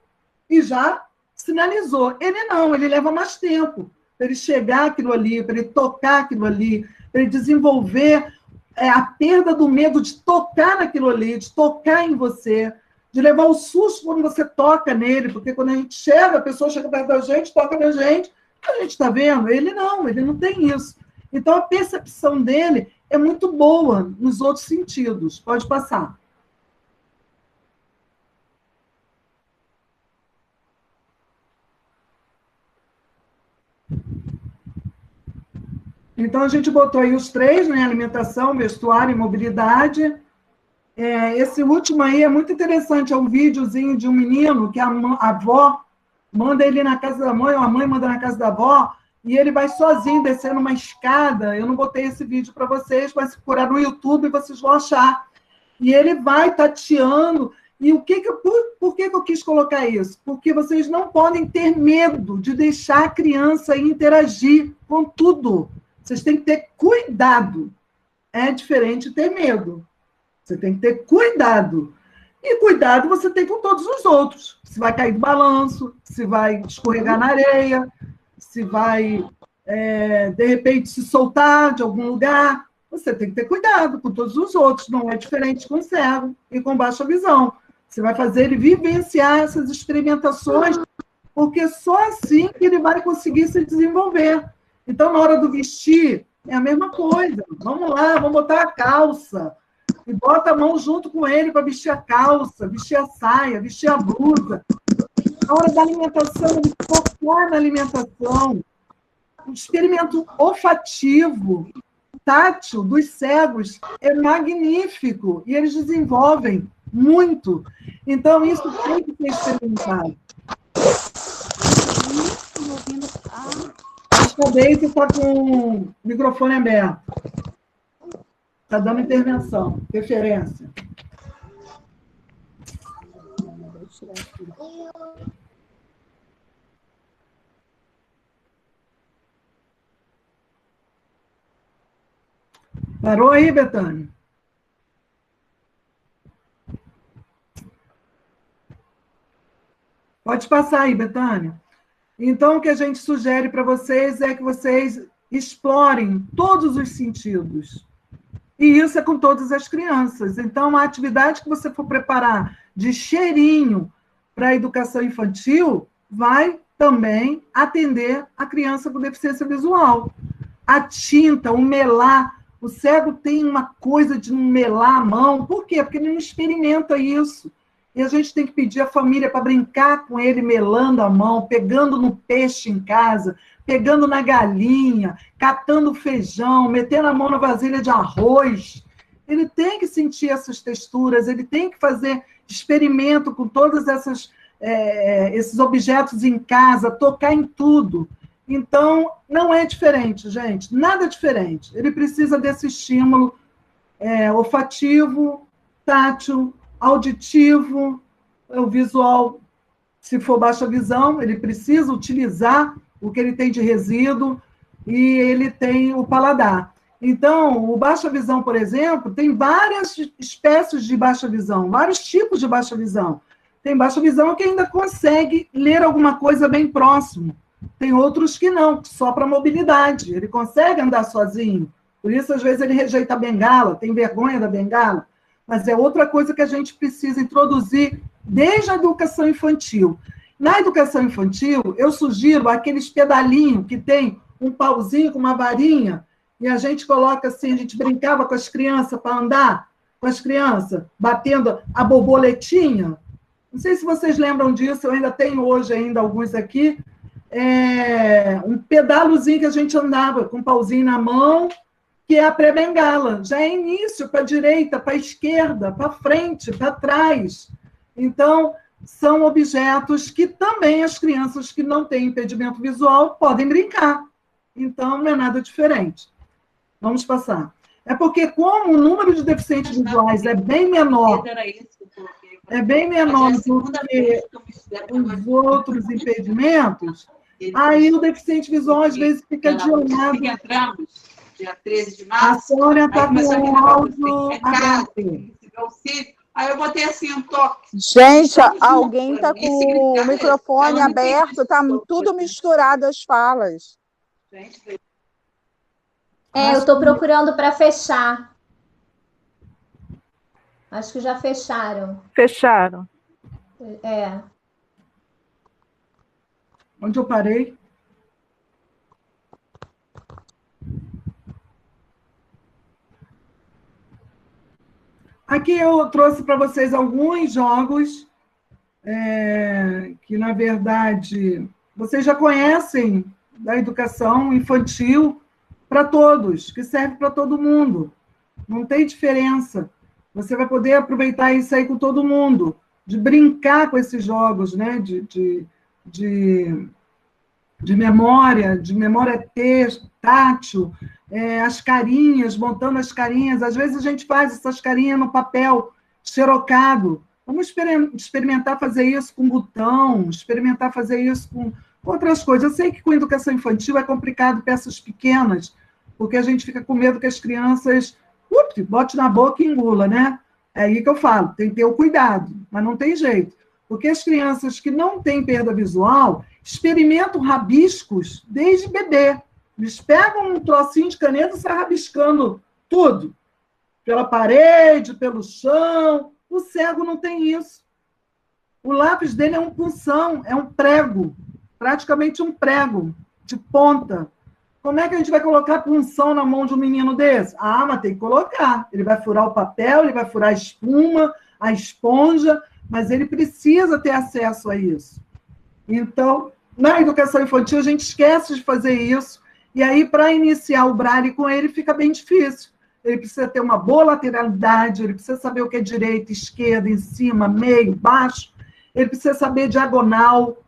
e já sinalizou. Ele não, ele leva mais tempo para ele chegar aquilo ali, para ele tocar aquilo ali, para ele desenvolver a perda do medo de tocar naquilo ali, de tocar em você, de levar o susto quando você toca nele, porque quando a gente chega, a pessoa chega perto da gente, toca na gente, a gente está vendo, ele não tem isso. Então, a percepção dele é muito boa nos outros sentidos. Pode passar. Então, a gente botou aí os 3, né? Alimentação, vestuário e mobilidade. Esse último aí é muito interessante, é um videozinho de um menino que a avó manda ele na casa da mãe, ou a mãe manda na casa da avó, e ele vai sozinho descendo uma escada. Eu não botei esse vídeo para vocês, mas se procurar no YouTube vocês vão achar. E ele vai tateando. E por que eu quis colocar isso? Porque vocês não podem ter medo de deixar a criança interagir com tudo. Vocês têm que ter cuidado. É diferente de ter medo. Você tem que ter cuidado. E cuidado você tem com todos os outros. Se vai cair do balanço, se vai escorregar na areia, se vai, de repente, se soltar de algum lugar. Você tem que ter cuidado com todos os outros. Não é diferente com o cego e com baixa visão. Você vai fazer ele vivenciar essas experimentações, porque só assim que ele vai conseguir se desenvolver. Então, na hora do vestir, é a mesma coisa. Vamos lá, vamos botar a calça. e bota a mão junto com ele para vestir a calça, vestir a saia, vestir a blusa. Na hora da alimentação, ele focar na alimentação. O experimento olfativo, tátil dos cegos é magnífico e eles desenvolvem muito. Então, isso tem que ser experimentado. Acho que a Deise está com o microfone aberto. Está dando intervenção, referência. Parou aí, Betânia? Pode passar aí, Betânia. Então, o que a gente sugere para vocês é que vocês explorem todos os sentidos. E isso é com todas as crianças. Então, a atividade que você for preparar de cheirinho para a educação infantil vai também atender a criança com deficiência visual. A tinta, o melar. O cego tem uma coisa de melar a mão. Por quê? Porque ele não experimenta isso. E a gente tem que pedir à família para brincar com ele, melando a mão, pegando no peixe em casa, pegando na galinha, catando feijão, metendo a mão na vasilha de arroz. Ele tem que sentir essas texturas, ele tem que fazer experimento com todos esses objetos em casa, tocar em tudo. Então, não é diferente, gente, nada diferente. Ele precisa desse estímulo olfativo, tátil, auditivo, o visual, se for baixa visão, ele precisa utilizar o que ele tem de resíduo e ele tem o paladar. Então, o baixa visão, por exemplo, tem várias espécies de baixa visão, vários tipos de baixa visão. Tem baixa visão que ainda consegue ler alguma coisa bem próximo. Tem outros que não, só para mobilidade. Ele consegue andar sozinho. Por isso, às vezes, ele rejeita a bengala, tem vergonha da bengala. Mas é outra coisa que a gente precisa introduzir desde a educação infantil. Na educação infantil, eu sugiro aqueles pedalinhos que tem um pauzinho com uma varinha, e a gente coloca assim, a gente brincava com as crianças para andar com as crianças, batendo a borboletinha. Não sei se vocês lembram disso, eu ainda tenho hoje ainda alguns aqui. Um pedalozinho que a gente andava com um pauzinho na mão, que é a pré-bengala. Já é início para a direita, para a esquerda, para frente, para trás. Então, são objetos que também as crianças que não têm impedimento visual podem brincar. Então, não é nada diferente. Vamos passar. É porque, como o número de deficientes visuais é bem menor, do que os outros impedimentos, aí o deficiente visual, às vezes, fica de olhado. Dia 13 de março. A Sônia está com o áudio aberto. Aí eu botei assim um toque. Gente, alguém está com o microfone aberto, está tudo misturado as falas. Eu estou procurando para fechar. Acho que já fecharam. Fecharam. Onde eu parei? Aqui eu trouxe para vocês alguns jogos que, na verdade, vocês já conhecem da educação infantil para todos, que serve para todo mundo. Não tem diferença. Você vai poder aproveitar isso aí com todo mundo, de brincar com esses jogos, né? de memória tátil, as carinhas, montando as carinhas. Às vezes a gente faz essas carinhas no papel xerocado. Vamos experimentar fazer isso com botão, experimentar fazer isso com outras coisas. Eu sei que com educação infantil é complicado peças pequenas, porque a gente fica com medo que as crianças bote na boca e engula, né? É aí que eu falo, tem que ter o cuidado, mas não tem jeito. Porque as crianças que não têm perda visual experimentam rabiscos desde bebê. Eles pegam um trocinho de caneta e saem rabiscando tudo. Pela parede, pelo chão. O cego não tem isso. O lápis dele é um punção, é um prego. Praticamente um prego de ponta. Como é que a gente vai colocar punção na mão de um menino desse? Ah, mas tem que colocar. Ele vai furar o papel, ele vai furar a espuma, a esponja, mas ele precisa ter acesso a isso. Então, na educação infantil, a gente esquece de fazer isso, e aí, para iniciar o braille com ele, fica bem difícil. Ele precisa ter uma boa lateralidade, ele precisa saber o que é direita, esquerda, em cima, meio, baixo, ele precisa saber diagonal,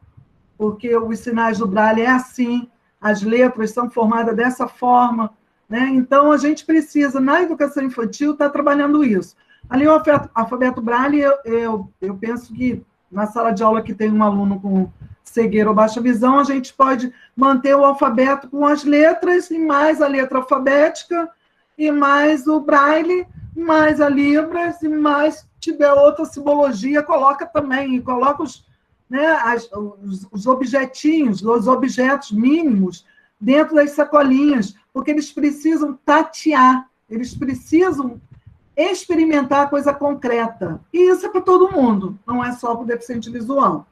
porque os sinais do braille é assim, as letras são formadas dessa forma, né? Então, a gente precisa, na educação infantil, estar trabalhando isso. Ali, o alfabeto braille, eu penso que na sala de aula que tem um aluno com cegueira ou baixa visão, a gente pode manter o alfabeto com as letras, e mais a letra alfabética, e mais o braille, mais a libras, e mais tiver outra simbologia, coloca também, e coloca os, né, os objetinhos, os objetos mínimos dentro das sacolinhas, porque eles precisam tatear, eles precisam experimentar a coisa concreta. E isso é para todo mundo, não é só para o deficiente visual.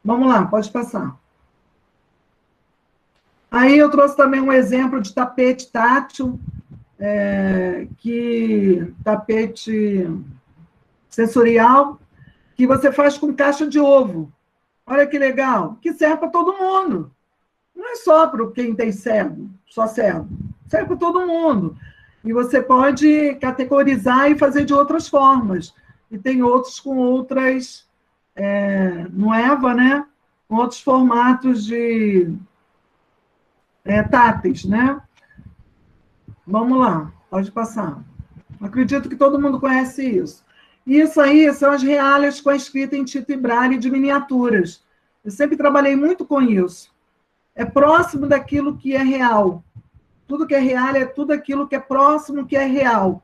Vamos lá, pode passar. Aí eu trouxe também um exemplo de tapete tátil, tapete sensorial, que você faz com caixa de ovo. Olha que legal, que serve para todo mundo. Não é só para quem tem cego, só cego. Serve para todo mundo. E você pode categorizar e fazer de outras formas. E tem outros com outras, no EVA, né? Com outros formatos de táteis, né? Vamos lá, pode passar. Acredito que todo mundo conhece isso. Isso aí são as reálias com a escrita em tinta e braille de miniaturas. Eu sempre trabalhei muito com isso. É próximo daquilo que é real. Tudo que é real é tudo aquilo que é próximo, que é real.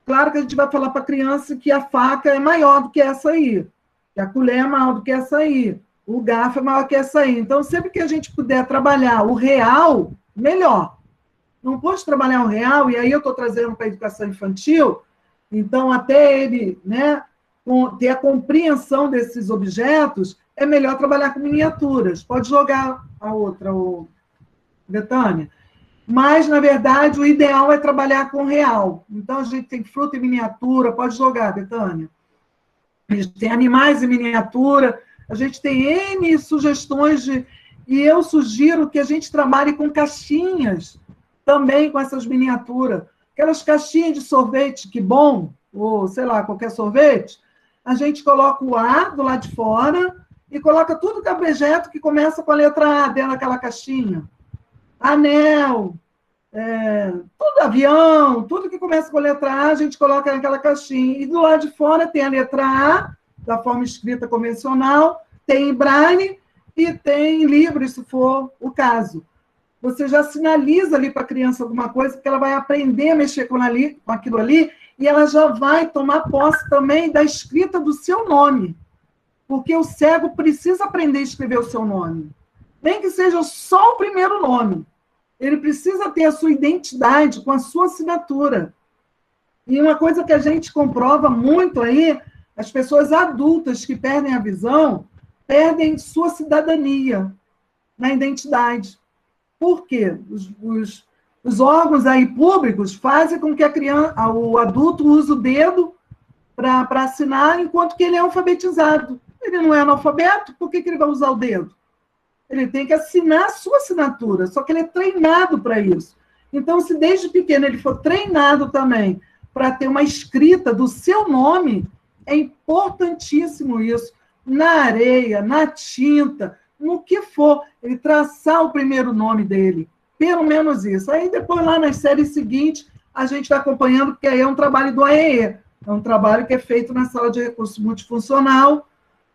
Claro que a gente vai falar para a criança que a faca é maior do que essa aí, que a colher é maior do que essa aí, o garfo é maior que essa aí. Então, sempre que a gente puder trabalhar o real, melhor. Não pode trabalhar o real, e aí eu estou trazendo para a educação infantil, então, até ele, né, ter a compreensão desses objetos, é melhor trabalhar com miniaturas. Pode jogar a outra, Betânia. Mas, na verdade, o ideal é trabalhar com real. Então, a gente tem fruta em miniatura, pode jogar, Betânia. A gente tem animais em miniatura, a gente tem N sugestões e eu sugiro que a gente trabalhe com caixinhas também com essas miniaturas. Aquelas caixinhas de sorvete, que bom, ou sei lá, qualquer sorvete, a gente coloca o A do lado de fora e coloca tudo que é objeto que começa com a letra A dentro daquela caixinha. Anel, tudo avião, tudo que começa com a letra A, a gente coloca naquela caixinha. E do lado de fora tem a letra A, da forma escrita convencional, tem braille e tem livre, se for o caso. Você já sinaliza ali para a criança alguma coisa, porque ela vai aprender a mexer com aquilo ali, e ela já vai tomar posse também da escrita do seu nome. Porque o cego precisa aprender a escrever o seu nome. Nem que seja só o primeiro nome. Ele precisa ter a sua identidade com a sua assinatura. E uma coisa que a gente comprova muito aí, as pessoas adultas que perdem a visão, perdem sua cidadania na identidade. Por quê? Os órgãos aí públicos fazem com que o adulto use o dedo para assinar, enquanto que ele é alfabetizado. Ele não é analfabeto, por que ele vai usar o dedo? Ele tem que assinar a sua assinatura, só que ele é treinado para isso. Então, se desde pequeno ele for treinado também para ter uma escrita do seu nome, é importantíssimo isso. Na areia, na tinta, no que for, ele traçar o primeiro nome dele. Pelo menos isso. Aí depois, lá nas séries seguintes, a gente vai acompanhando, porque aí é um trabalho do AEE. É um trabalho que é feito na sala de recurso multifuncional,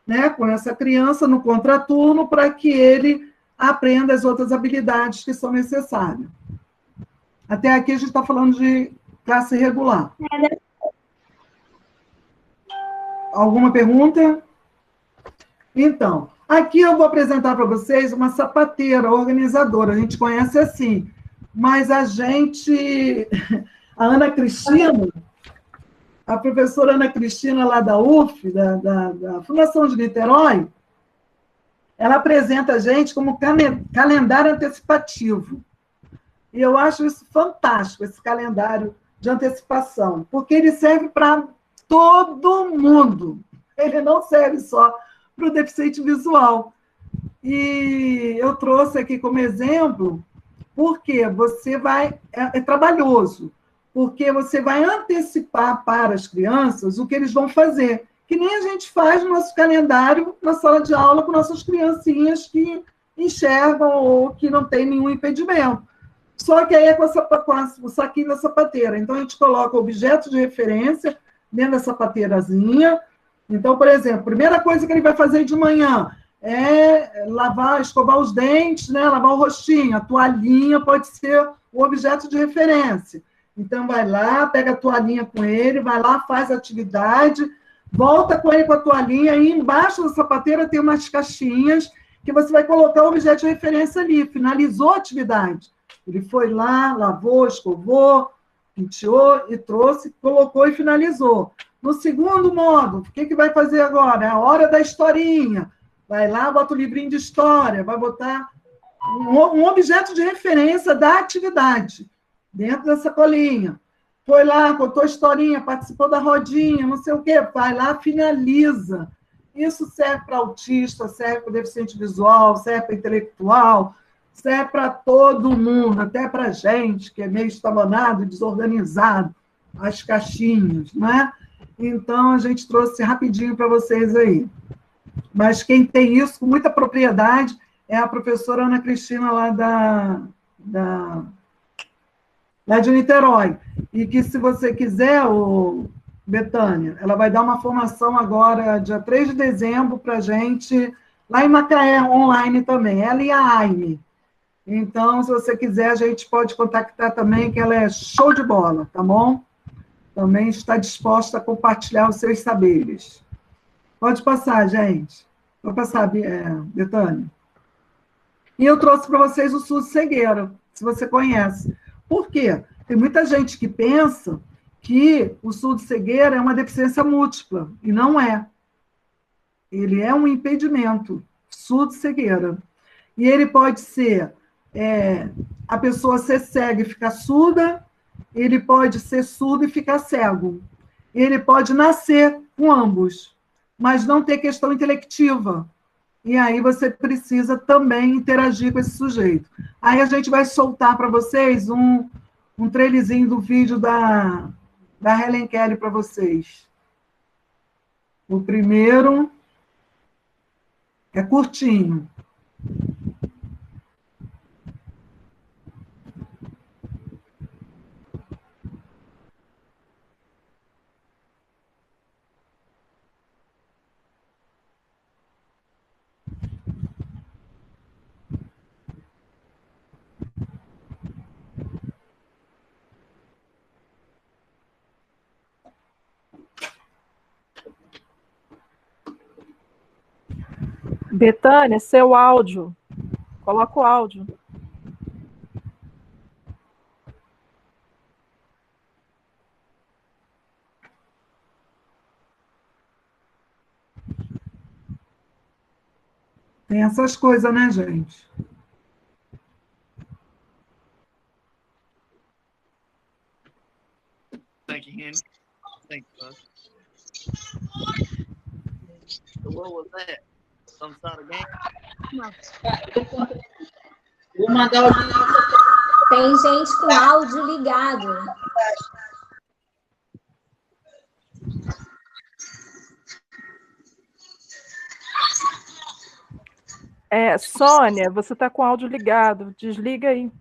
né, com essa criança no contraturno, para que ele aprenda as outras habilidades que são necessárias. Até aqui a gente está falando de classe regular. Alguma pergunta? Então, aqui eu vou apresentar para vocês uma sapateira organizadora. A gente conhece assim, mas a Ana Cristina, a professora Ana Cristina, lá da UF, da Fundação de Niterói, ela apresenta a gente como calendário antecipativo. E eu acho isso fantástico, esse calendário de antecipação, porque ele serve para todo mundo. Ele não serve só para o deficiente visual. E eu trouxe aqui como exemplo, porque você vai. É trabalhoso, porque você vai antecipar para as crianças o que eles vão fazer, que nem a gente faz no nosso calendário na sala de aula com nossas criancinhas que enxergam ou que não têm nenhum impedimento. Só que aí é com o saquinho da sapateira. Então, a gente coloca objetos de referência dentro da sapateirazinha. Então, por exemplo, a primeira coisa que ele vai fazer de manhã é lavar, escovar os dentes, né? Lavar o rostinho. A toalhinha pode ser o objeto de referência. Então, vai lá, pega a toalhinha com ele, vai lá, faz a atividade, volta com ele com a toalhinha, e embaixo da sapateira tem umas caixinhas que você vai colocar o objeto de referência ali. Finalizou a atividade. Ele foi lá, lavou, escovou, penteou e trouxe, colocou e finalizou. No segundo modo, o que vai fazer agora? É a hora da historinha. Vai lá, bota o livrinho de história, vai botar um objeto de referência da atividade dentro da sacolinha. Foi lá, contou a historinha, participou da rodinha, não sei o quê, vai lá, finaliza. Isso serve para autista, serve para deficiente visual, serve para intelectual, serve para todo mundo, até para a gente, que é meio estabanado, desorganizado, as caixinhas, né? Então, a gente trouxe rapidinho para vocês aí. Mas quem tem isso com muita propriedade é a professora Ana Cristina, lá de Niterói. E que, se você quiser, Betânia, ela vai dar uma formação agora, dia 3 de dezembro, para a gente, lá em Macaé, online também, ela e a Aime. Então, se você quiser, a gente pode contactar também, que ela é show de bola, tá bom? Também está disposta a compartilhar os seus saberes. Pode passar, gente. Pode passar, Betânia. E eu trouxe para vocês o surdo-cegueira, se você conhece. Por quê? Tem muita gente que pensa que o surdo-cegueira é uma deficiência múltipla, e não é. Ele é um impedimento, surdo-cegueira. E ele pode ser a pessoa ser cega e ficar surda, ele pode ser surdo e ficar cego. Ele pode nascer com ambos, mas não ter questão intelectiva. E aí você precisa também interagir com esse sujeito. Aí a gente vai soltar para vocês um trailerzinho do vídeo da Helen Kelly para vocês. O primeiro é curtinho. Betânia, seu áudio. Coloca o áudio. Tem essas coisas, né, gente? Thank you, Henry. Thank you, bud. So what was that? Some sort of game? Vou mandar o link. Tem gente com áudio ligado. Sônia, você está com o áudio ligado. Desliga aí.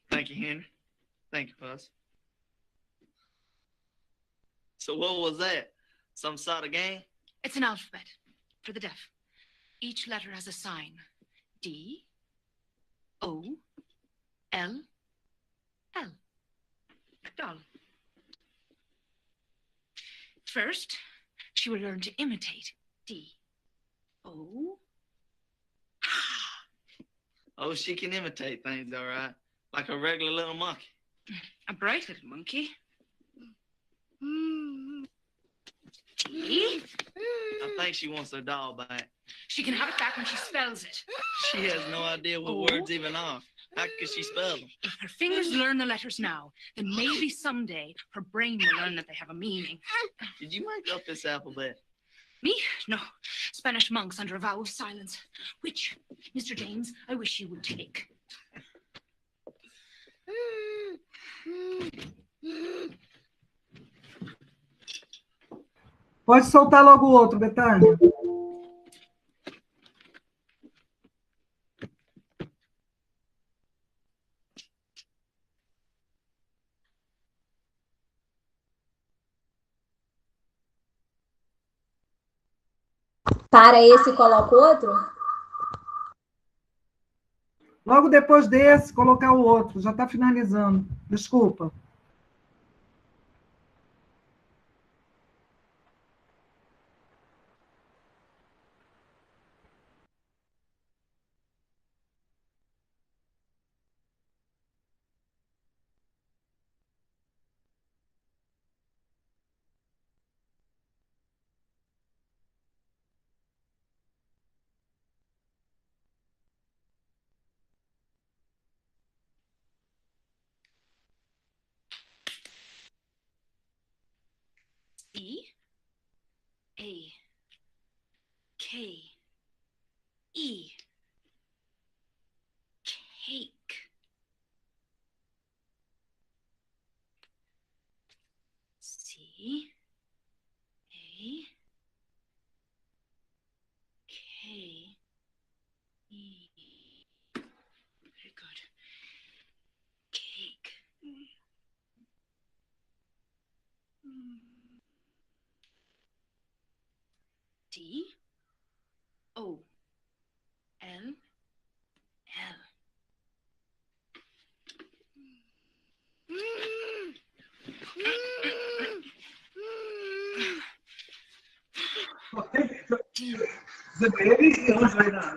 Thank you, Henry. Thank you, Buzz. So what was that? Some sort of game? It's an alphabet for the deaf. Each letter has a sign. D, O, L, L. Doll. First, she will learn to imitate D, O. Oh, she can imitate things, all right. Like a regular little monkey. A bright little monkey. T. I think she wants her doll back. She can have it back when she spells it. She has no idea what words even are. How could she spell them? If her fingers learn the letters now, then maybe someday her brain will learn that they have a meaning. Did you make up this alphabet? Me? No. Spanish monks under a vow of silence. Which, Mr. James, I wish you would take. Pode soltar logo o outro, Betânia. Para esse, coloca o outro? Logo depois desse, colocar o outro. Já está finalizando. Desculpa. C. A. K. E. Cake. C. A. K. E. Very good. Cake. D. O. L. L. D. Você vê que hoje vai dar.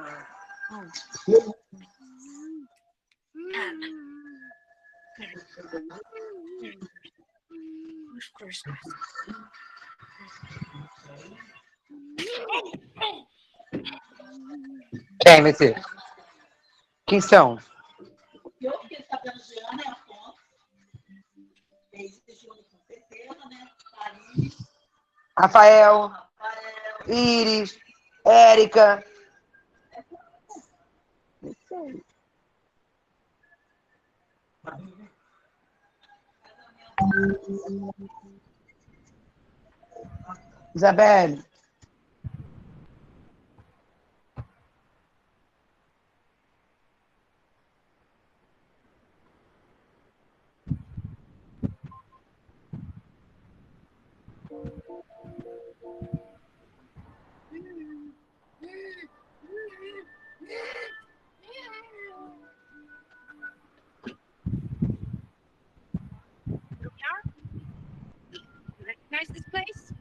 L. Very good. Who's first? Quem vai ser? Quem são? Eu fiquei sabendo de Ana e Afonso. Esse jogo com certeza, né? Paris. Rafael, Iris, Érica. Isabelle. You recognize this place?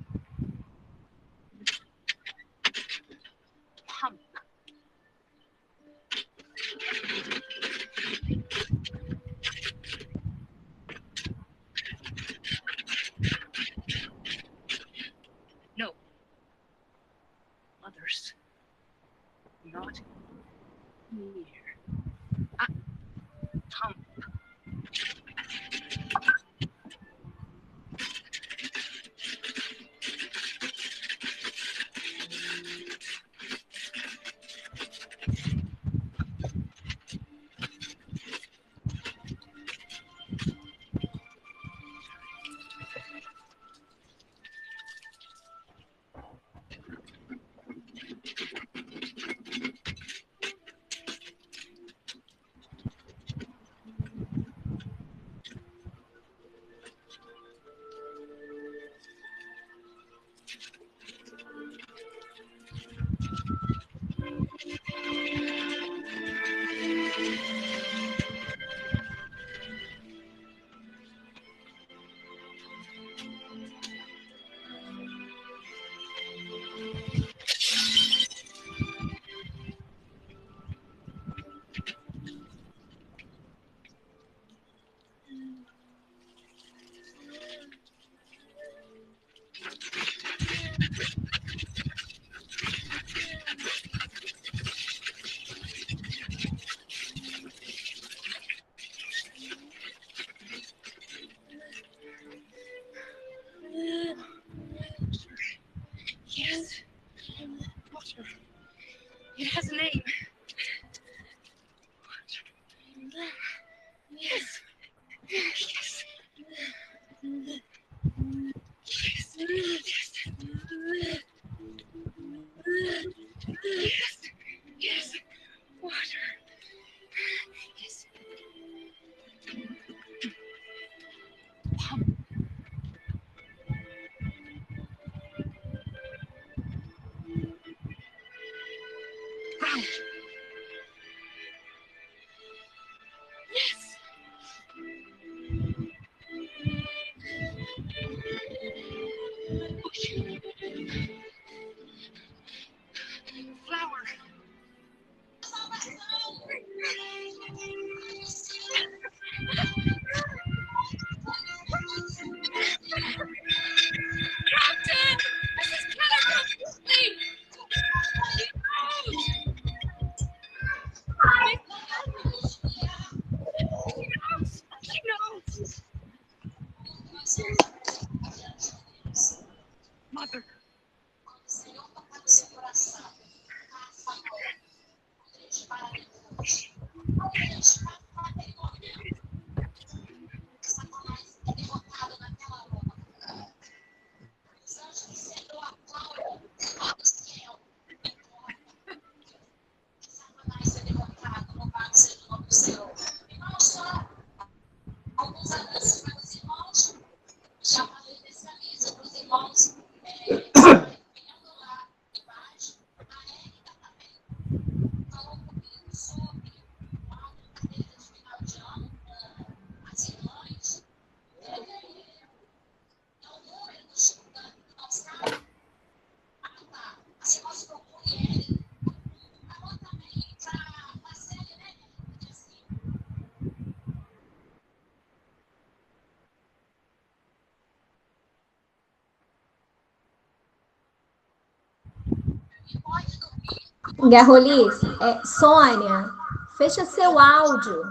Garrolice, Sônia, fecha seu áudio.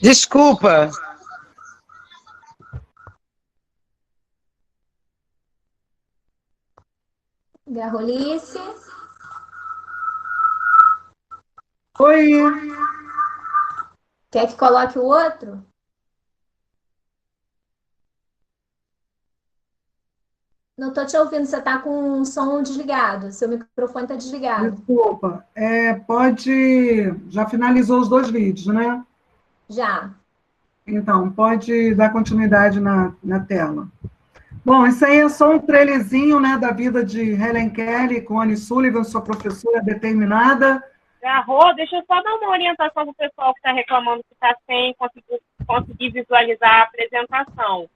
Desculpa. Garrolice. Oi. Quer que coloque o outro? Não estou te ouvindo, você está com o som desligado, seu microfone está desligado. Desculpa. Já finalizou os 2 vídeos, né? Já. Então, pode dar continuidade na tela. Bom, isso aí é só um trailerzinho, né, da vida de Helen Keller com Annie Sullivan, sua professora determinada. Rô, deixa eu só dar uma orientação para o pessoal que está reclamando que está sem conseguir visualizar a apresentação.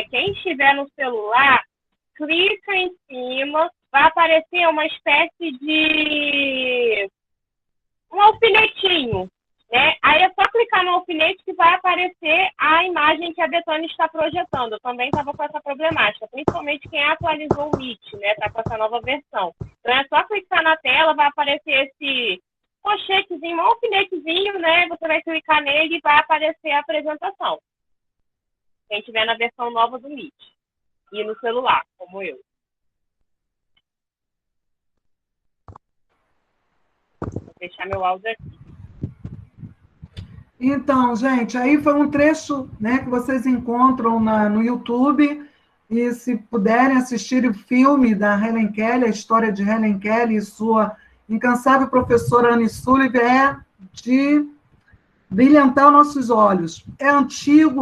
Quem estiver no celular, clica em cima, vai aparecer uma espécie de um alfinetinho, né? Aí é só clicar no alfinete que vai aparecer a imagem que a Betânia está projetando. Eu também estava com essa problemática, principalmente quem atualizou o Meet, né? Está com essa nova versão. Então é só clicar na tela, vai aparecer esse pochetezinho, um alfinetezinho, né? Você vai clicar nele e vai aparecer a apresentação. Quem estiver na versão nova do Meet. E no celular, como eu. Vou deixar meu áudio aqui. Então, gente, aí foi um trecho, né, que vocês encontram no YouTube, e se puderem assistir o filme da Helen Keller, a história de Helen Keller e sua incansável professora Annie Sullivan, é de brilhantar nossos olhos. É antigo,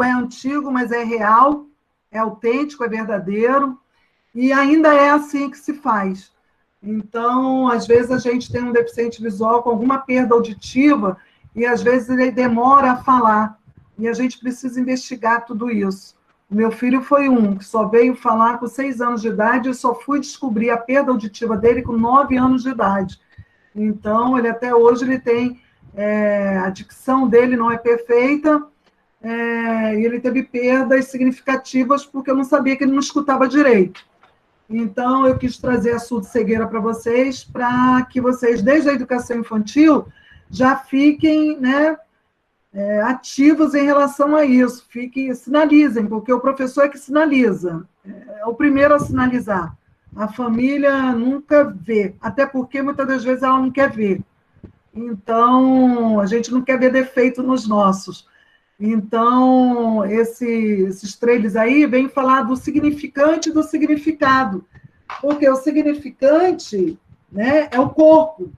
mas é real, é autêntico, é verdadeiro, e ainda é assim que se faz. Então, às vezes a gente tem um deficiente visual com alguma perda auditiva, e às vezes ele demora a falar, e a gente precisa investigar tudo isso. O meu filho foi que só veio falar com 6 anos de idade, e só fui descobrir a perda auditiva dele com 9 anos de idade. Então, até hoje ele tem, a dicção dele não é perfeita, e ele teve perdas significativas porque eu não sabia que ele não escutava direito. Então, eu quis trazer a surdo-cegueira para vocês, para que vocês, desde a educação infantil, já fiquem, né, ativos em relação a isso, sinalizem, porque o professor é que sinaliza, é o primeiro a sinalizar. A família nunca vê, até porque muitas das vezes ela não quer ver. Então, a gente não quer ver defeito nos nossos. Então, esses trailers aí vêm falar do significante e do significado, porque o significante, né, é o corpo,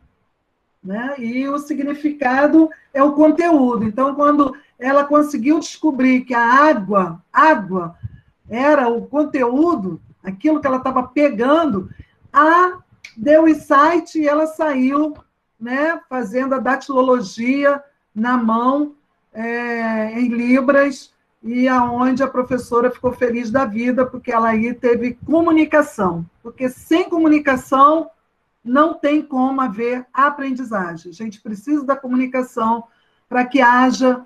né, e o significado é o conteúdo. Então, quando ela conseguiu descobrir que a água era o conteúdo, aquilo que ela estava pegando, deu insight e ela saiu, né, fazendo a datilologia na mão, em libras, e aonde a professora ficou feliz da vida, porque ela aí teve comunicação, porque sem comunicação não tem como haver aprendizagem. A gente precisa da comunicação para que haja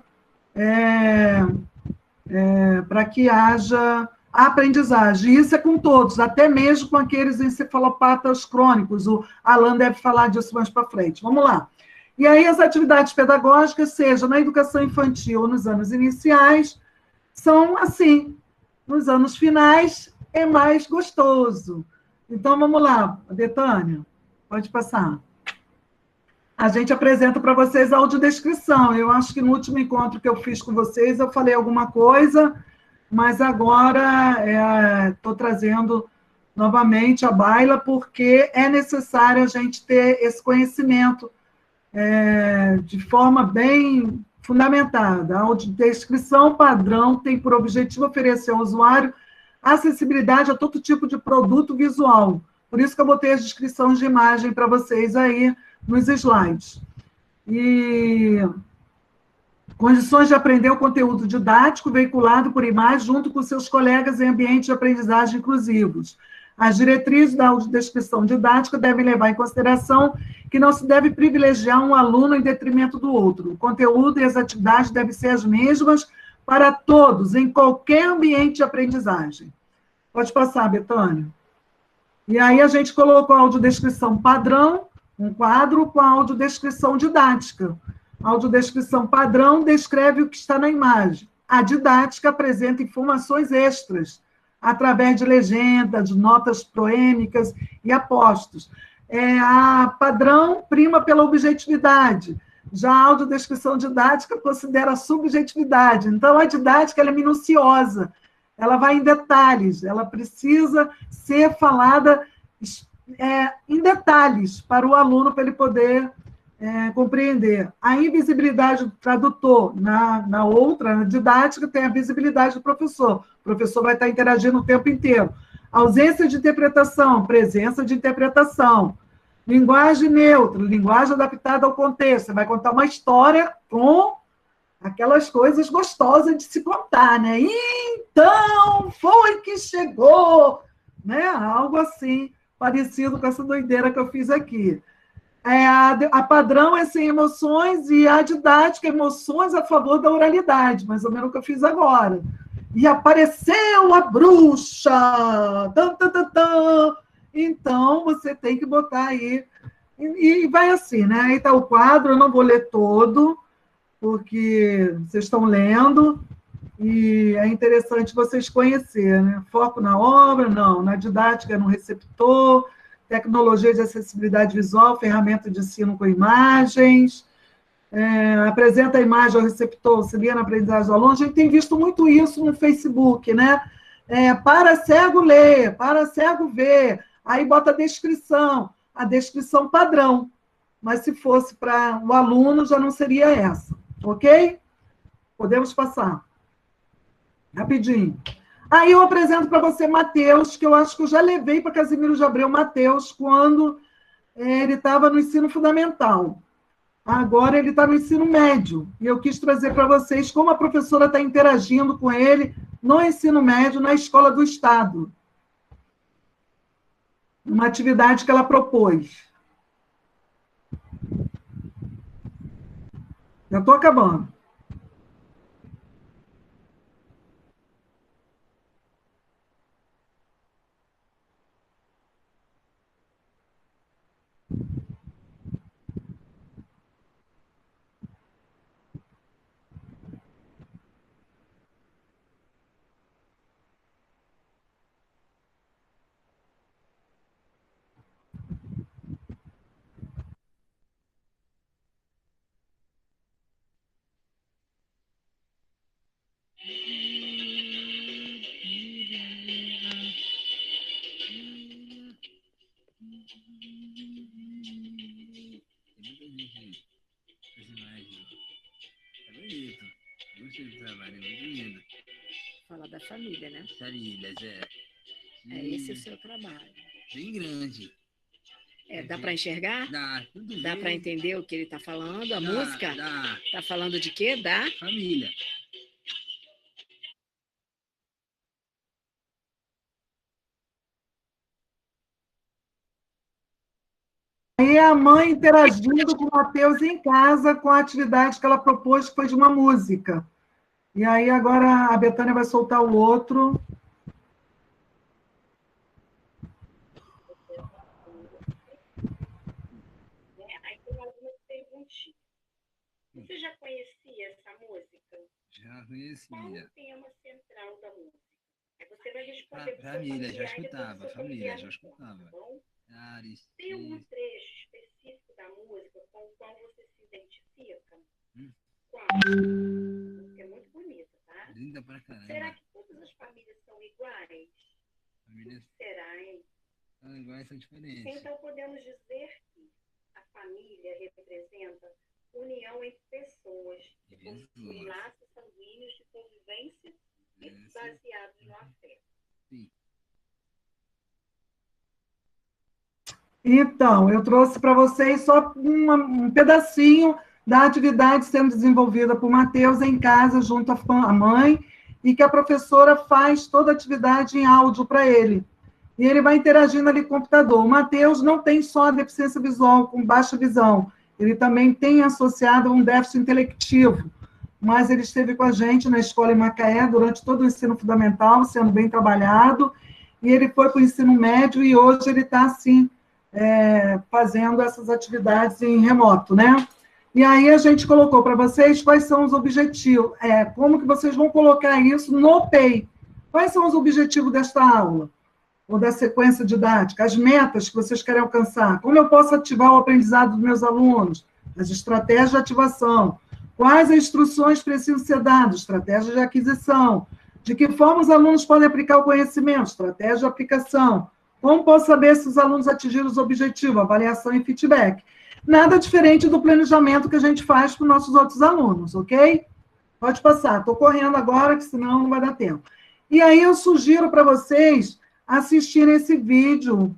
aprendizagem. E isso é com todos, até mesmo com aqueles encefalopatas crônicos. O Alan deve falar disso mais para frente. Vamos lá. E aí as atividades pedagógicas, seja na educação infantil ou nos anos iniciais, são assim. Nos anos finais é mais gostoso. Então, vamos lá, Betânia, pode passar. A gente apresenta para vocês a audiodescrição. Eu acho que no último encontro que eu fiz com vocês, eu falei alguma coisa, mas agora estou trazendo novamente a baila, porque é necessário a gente ter esse conhecimento de forma bem fundamentada. A audiodescrição padrão tem por objetivo oferecer ao usuário acessibilidade a todo tipo de produto visual. Por isso que eu botei as descrições de imagem para vocês aí nos slides. E condições de aprender o conteúdo didático veiculado por imagem junto com seus colegas em ambientes de aprendizagem inclusivos. As diretrizes da audiodescrição didática devem levar em consideração que não se deve privilegiar um aluno em detrimento do outro. O conteúdo e as atividades devem ser as mesmas para todos, em qualquer ambiente de aprendizagem. Pode passar, Betânia. E aí a gente colocou a audiodescrição padrão, um quadro com a audiodescrição didática. A audiodescrição padrão descreve o que está na imagem. A didática apresenta informações extras, através de legendas, de notas proêmicas e apostos. A padrão prima pela objetividade. Já a audiodescrição didática considera a subjetividade. Então, a didática ela é minuciosa, ela vai em detalhes, ela precisa ser falada em detalhes para o aluno, para ele poder compreender. A invisibilidade do tradutor, na outra, na didática, tem a visibilidade do professor. O professor vai estar interagindo o tempo inteiro. Ausência de interpretação, presença de interpretação. Linguagem neutra, linguagem adaptada ao contexto. Você vai contar uma história com aquelas coisas gostosas de se contar, né? Então, foi que chegou, né? Algo assim, parecido com essa doideira que eu fiz aqui. A padrão é sem emoções e a didática, emoções a favor da oralidade, mais ou menos o que eu fiz agora. E apareceu a bruxa! Tan, tan, tan, tan. Então, você tem que botar aí. E vai assim, né? Aí está o quadro, eu não vou ler todo, porque vocês estão lendo, e é interessante vocês conhecerem, né? Foco na obra, não. Na didática, no receptor, tecnologia de acessibilidade visual, ferramenta de ensino com imagens, apresenta a imagem ao receptor, auxilia na aprendizagem do aluno. A gente tem visto muito isso no Facebook, né? Para cego ler, para cego ver, aí bota a descrição padrão, mas se fosse para o aluno, já não seria essa, ok? Podemos passar. Rapidinho. Aí eu apresento para você Mateus, que eu acho que eu já levei para Casimiro de Abreu Mateus quando ele estava no ensino fundamental. Agora ele está no ensino médio. E eu quis trazer para vocês como a professora está interagindo com ele no ensino médio, na escola do Estado. Uma atividade que ela propôs. Já estou acabando. Falar da família, né? Famílias, É esse o seu trabalho. Bem grande. Dá para enxergar? Dá, tudo Dá bem. para entender o que ele está falando? A Dá, música? dá. Está falando de quê? Da família. Aí a mãe interagindo com o Mateus em casa com a atividade que ela propôs, que foi de uma música. E aí agora a Betânia vai soltar o outro. Aí tem algumas perguntinhas. Você já conhecia essa música? Já conhecia. Qual o tema central da música? Aí você vai responder. Família, já escutava. Família, já escutava. Tem algum trecho específico da música com o qual você se identifica? Qual? É muito bonita, tá? Linda pra caramba. Será que todas as famílias são iguais? Famílias Será, hein? são iguais, são diferentes. Então podemos dizer que a família representa união entre pessoas que possuem laços sanguíneos de convivência e baseados no afeto. Sim. Então, eu trouxe para vocês só um pedacinho da atividade sendo desenvolvida por Mateus em casa, junto à mãe, e que a professora faz toda a atividade em áudio para ele. E ele vai interagindo ali com o computador. O Mateus não tem só a deficiência visual com baixa visão, ele também tem associado um déficit intelectivo, mas ele esteve com a gente na escola em Macaé durante todo o ensino fundamental, sendo bem trabalhado, e ele foi para o ensino médio e hoje ele está, assim, fazendo essas atividades em remoto, né? E aí a gente colocou para vocês quais são os objetivos, como que vocês vão colocar isso no PEI. Quais são os objetivos desta aula? Ou da sequência didática, as metas que vocês querem alcançar, como eu posso ativar o aprendizado dos meus alunos, as estratégias de ativação, quais as instruções precisam ser dadas, estratégias de aquisição, de que forma os alunos podem aplicar o conhecimento, estratégia de aplicação, como posso saber se os alunos atingiram os objetivos, avaliação e feedback. Nada diferente do planejamento que a gente faz para os nossos outros alunos, ok? Pode passar, estou correndo agora, que senão não vai dar tempo. E aí eu sugiro para vocês assistirem esse vídeo,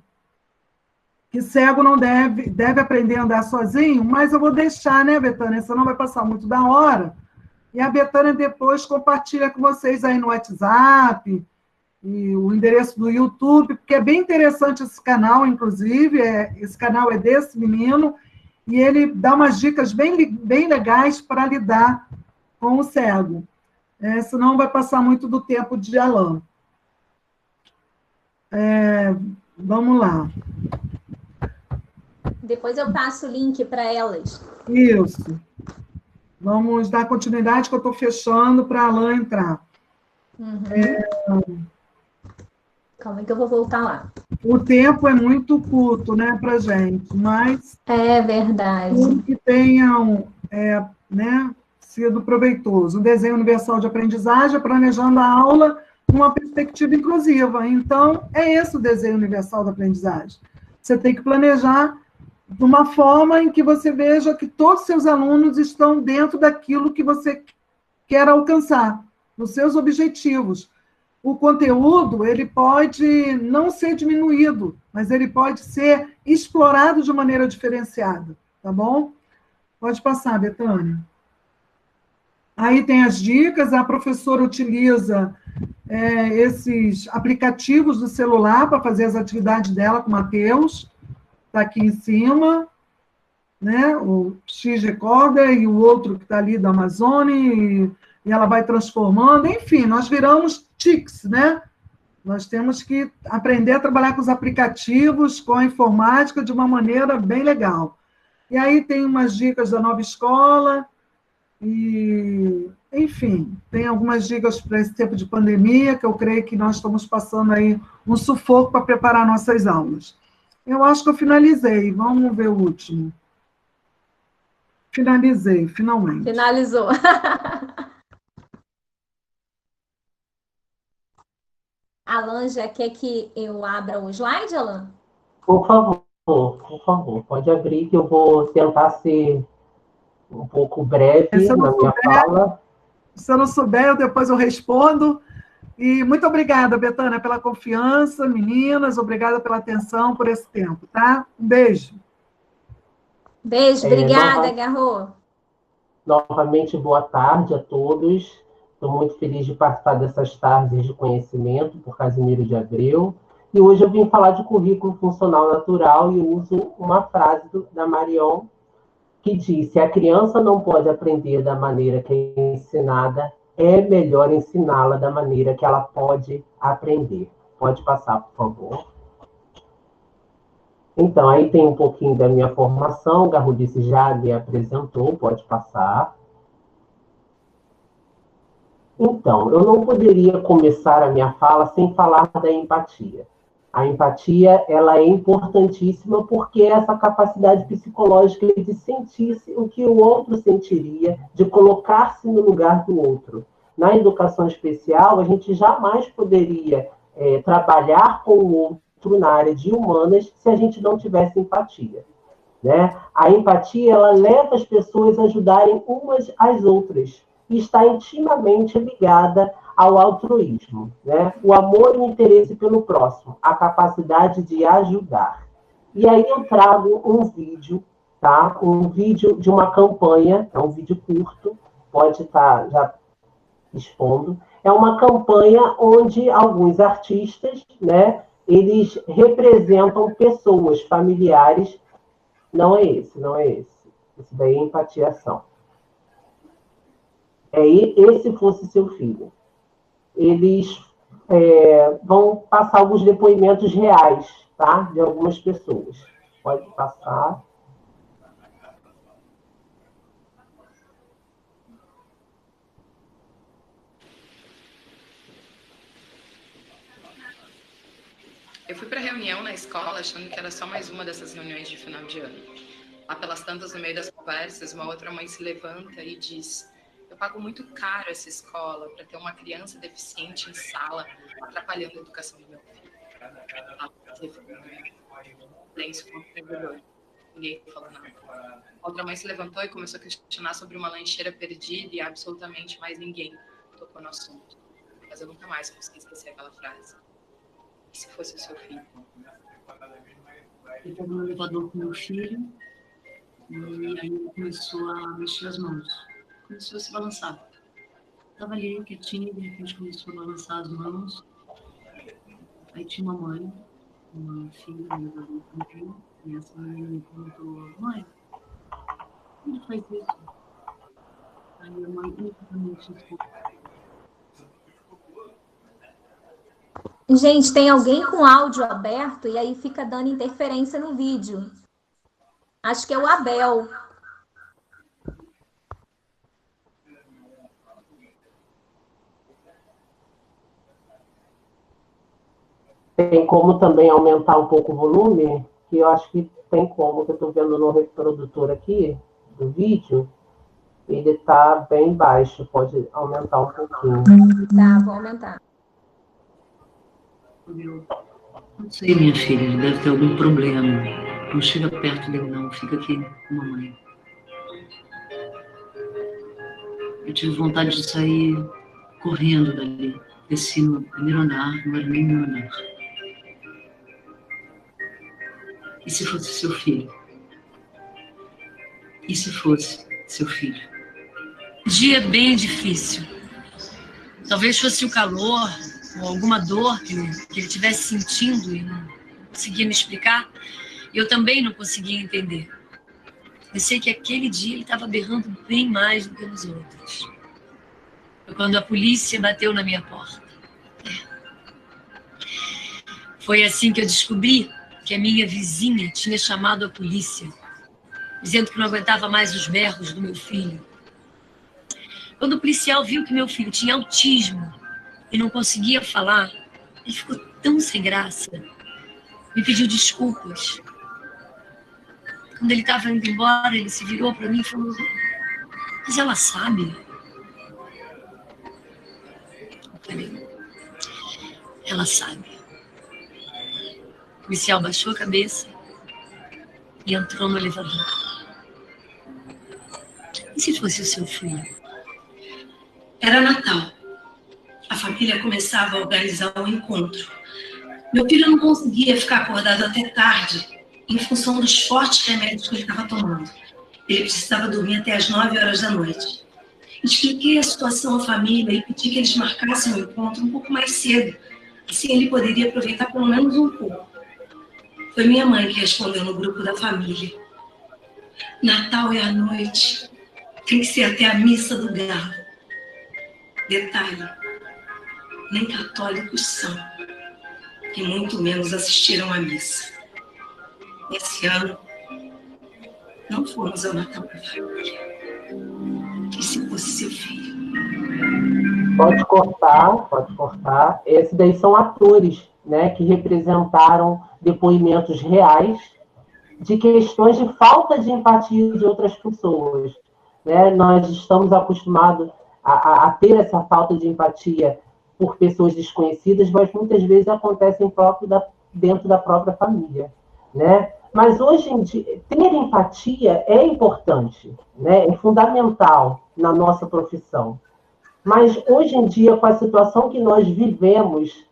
que cego não deve aprender a andar sozinho, mas eu vou deixar, né, Betânia? Senão vai passar muito da hora. E a Betânia depois compartilha com vocês aí no WhatsApp, e o endereço do YouTube, porque é bem interessante esse canal, inclusive, esse canal é desse menino, e ele dá umas dicas bem legais para lidar com o cego. Senão vai passar muito do tempo de Alain. Vamos lá. Depois eu passo o link para elas. Isso. Vamos dar continuidade, que eu estou fechando para a Alain entrar. Calma aí que eu vou voltar lá. O tempo é muito curto, né, para gente, mas... É verdade. Tudo que tenham sido proveitoso. O desenho universal de aprendizagem, planejando a aula numa perspectiva inclusiva. Então, é esse o desenho universal da aprendizagem. Você tem que planejar de uma forma em que você veja que todos os seus alunos estão dentro daquilo que você quer alcançar, nos seus objetivos. O conteúdo, ele pode não ser diminuído, mas ele pode ser explorado de maneira diferenciada, tá bom? Pode passar, Betânia. Aí tem as dicas, a professora utiliza esses aplicativos do celular para fazer as atividades dela com o Matheus. Está aqui em cima, né? O X-Recorder e o outro que está ali da Amazônia, e ela vai transformando. Enfim, nós viramos TICs, né? Nós temos que aprender a trabalhar com os aplicativos, com a informática, de uma maneira bem legal. E aí tem umas dicas da nova escola, e, enfim, tem algumas dicas para esse tempo de pandemia, que eu creio que nós estamos passando aí um sufoco para preparar nossas aulas. Eu acho que eu finalizei. Vamos ver o último. Finalizei, finalmente. Finalizou. Alan, já quer que eu abra o slide, Alan? Por favor, pode abrir, que eu vou tentar ser um pouco breve na minha fala. Se eu não souber, depois eu respondo. E muito obrigada, Betânia, pela confiança, meninas, obrigada pela atenção, por esse tempo, tá? Um beijo. Beijo, obrigada, Garro. Novamente, boa tarde a todos. Estou muito feliz de participar dessas tardes de conhecimento por Casimiro de Abreu. E hoje eu vim falar de currículo funcional natural e uso uma frase da Marion, que disse: a criança não pode aprender da maneira que é ensinada, é melhor ensiná-la da maneira que ela pode aprender. Pode passar, por favor. Então, aí tem um pouquinho da minha formação, o Garrudice já me apresentou, pode passar. Então, eu não poderia começar a minha fala sem falar da empatia. A empatia, ela é importantíssima porque é essa capacidade psicológica de sentir o que o outro sentiria, de colocar-se no lugar do outro. Na educação especial, a gente jamais poderia trabalhar com o outro na área de humanas se a gente não tivesse empatia, né? A empatia, ela leva as pessoas a ajudarem umas às outras e está intimamente ligada ao altruísmo, né? O amor e o interesse pelo próximo, a capacidade de ajudar. E aí eu trago um vídeo, tá? Um vídeo de uma campanha, é um vídeo curto, pode estar já expondo. É uma campanha onde alguns artistas, né, eles representam pessoas, familiares. Não é esse. Esse daí é empatiação. Esse fosse seu filho. Eles vão passar alguns depoimentos reais, tá? De algumas pessoas. Pode passar. Eu fui para a reunião na escola achando que era só mais uma dessas reuniões de final de ano. Lá pelas tantas, no meio das conversas, uma outra mãe se levanta e diz: eu pago muito caro essa escola para ter uma criança deficiente em sala, atrapalhando a educação do meu filho. Silêncio constrangedor. Ninguém falou nada. Outra mãe se levantou e começou a questionar sobre uma lancheira perdida e absolutamente mais ninguém tocou no assunto. Mas eu nunca mais consegui esquecer aquela frase. E se fosse o seu filho? Eu estava no elevador com meu filho e aí ele começou a mexer as mãos. Começou a se balançar. Estava ali quietinho, de repente começou a balançar as mãos. Aí tinha uma mãe, uma filha no elevador comigo, e essa menina me perguntou: mãe, como faz isso? Aí a mãe imediatamente respondeu: Gente, tem alguém com áudio aberto e aí fica dando interferência no vídeo. Acho que é o Abel. Tem como também aumentar um pouco o volume, que eu acho que tem como, que eu estou vendo no reprodutor aqui do vídeo, ele está bem baixo, pode aumentar um pouquinho. Tá, vou aumentar. Não sei, minha filha, ele deve ter algum problema. Não chega perto dele, não. Fica aqui com a mamãe. Eu tive vontade de sair correndo dali. Desci no primeiro andar, não era nem meu andar. E se fosse seu filho? E se fosse seu filho? Dia bem difícil. Talvez fosse o calor ou alguma dor que ele estivesse sentindo e não conseguia me explicar. E eu também não conseguia entender. Eu sei que aquele dia ele estava berrando bem mais do que nos outros. Foi quando a polícia bateu na minha porta. Foi assim que eu descobri que a minha vizinha tinha chamado a polícia, dizendo que não aguentava mais os berros do meu filho. Quando o policial viu que meu filho tinha autismo e não conseguia falar, ele ficou tão sem graça. Me pediu desculpas. Quando ele estava indo embora, ele se virou para mim e falou: mas ela sabe? Eu falei: ela sabe. O policial baixou a cabeça e entrou no elevador. E se fosse o seu filho? Era Natal. A família começava a organizar um encontro. Meu filho não conseguia ficar acordado até tarde, em função dos fortes remédios que ele estava tomando. Ele precisava dormir até as 9 horas da noite. Expliquei a situação à família e pedi que eles marcassem o encontro um pouco mais cedo. Assim ele poderia aproveitar pelo menos um pouco. Foi minha mãe que respondeu no grupo da família: Natal é à noite. Tem que ser até a missa do galo. Detalhe: nem católicos são. E muito menos assistiram à missa. Esse ano, não fomos ao Natal da família. E se fosse seu filho? Pode cortar. Esses daí são atores, né, que representaram depoimentos reais de questões de falta de empatia de outras pessoas. Né? Nós estamos acostumados a ter essa falta de empatia por pessoas desconhecidas, mas muitas vezes acontecem dentro da própria família. Né? Mas hoje em dia, ter empatia é importante, né? É fundamental na nossa profissão. Mas hoje em dia, com a situação que nós vivemos,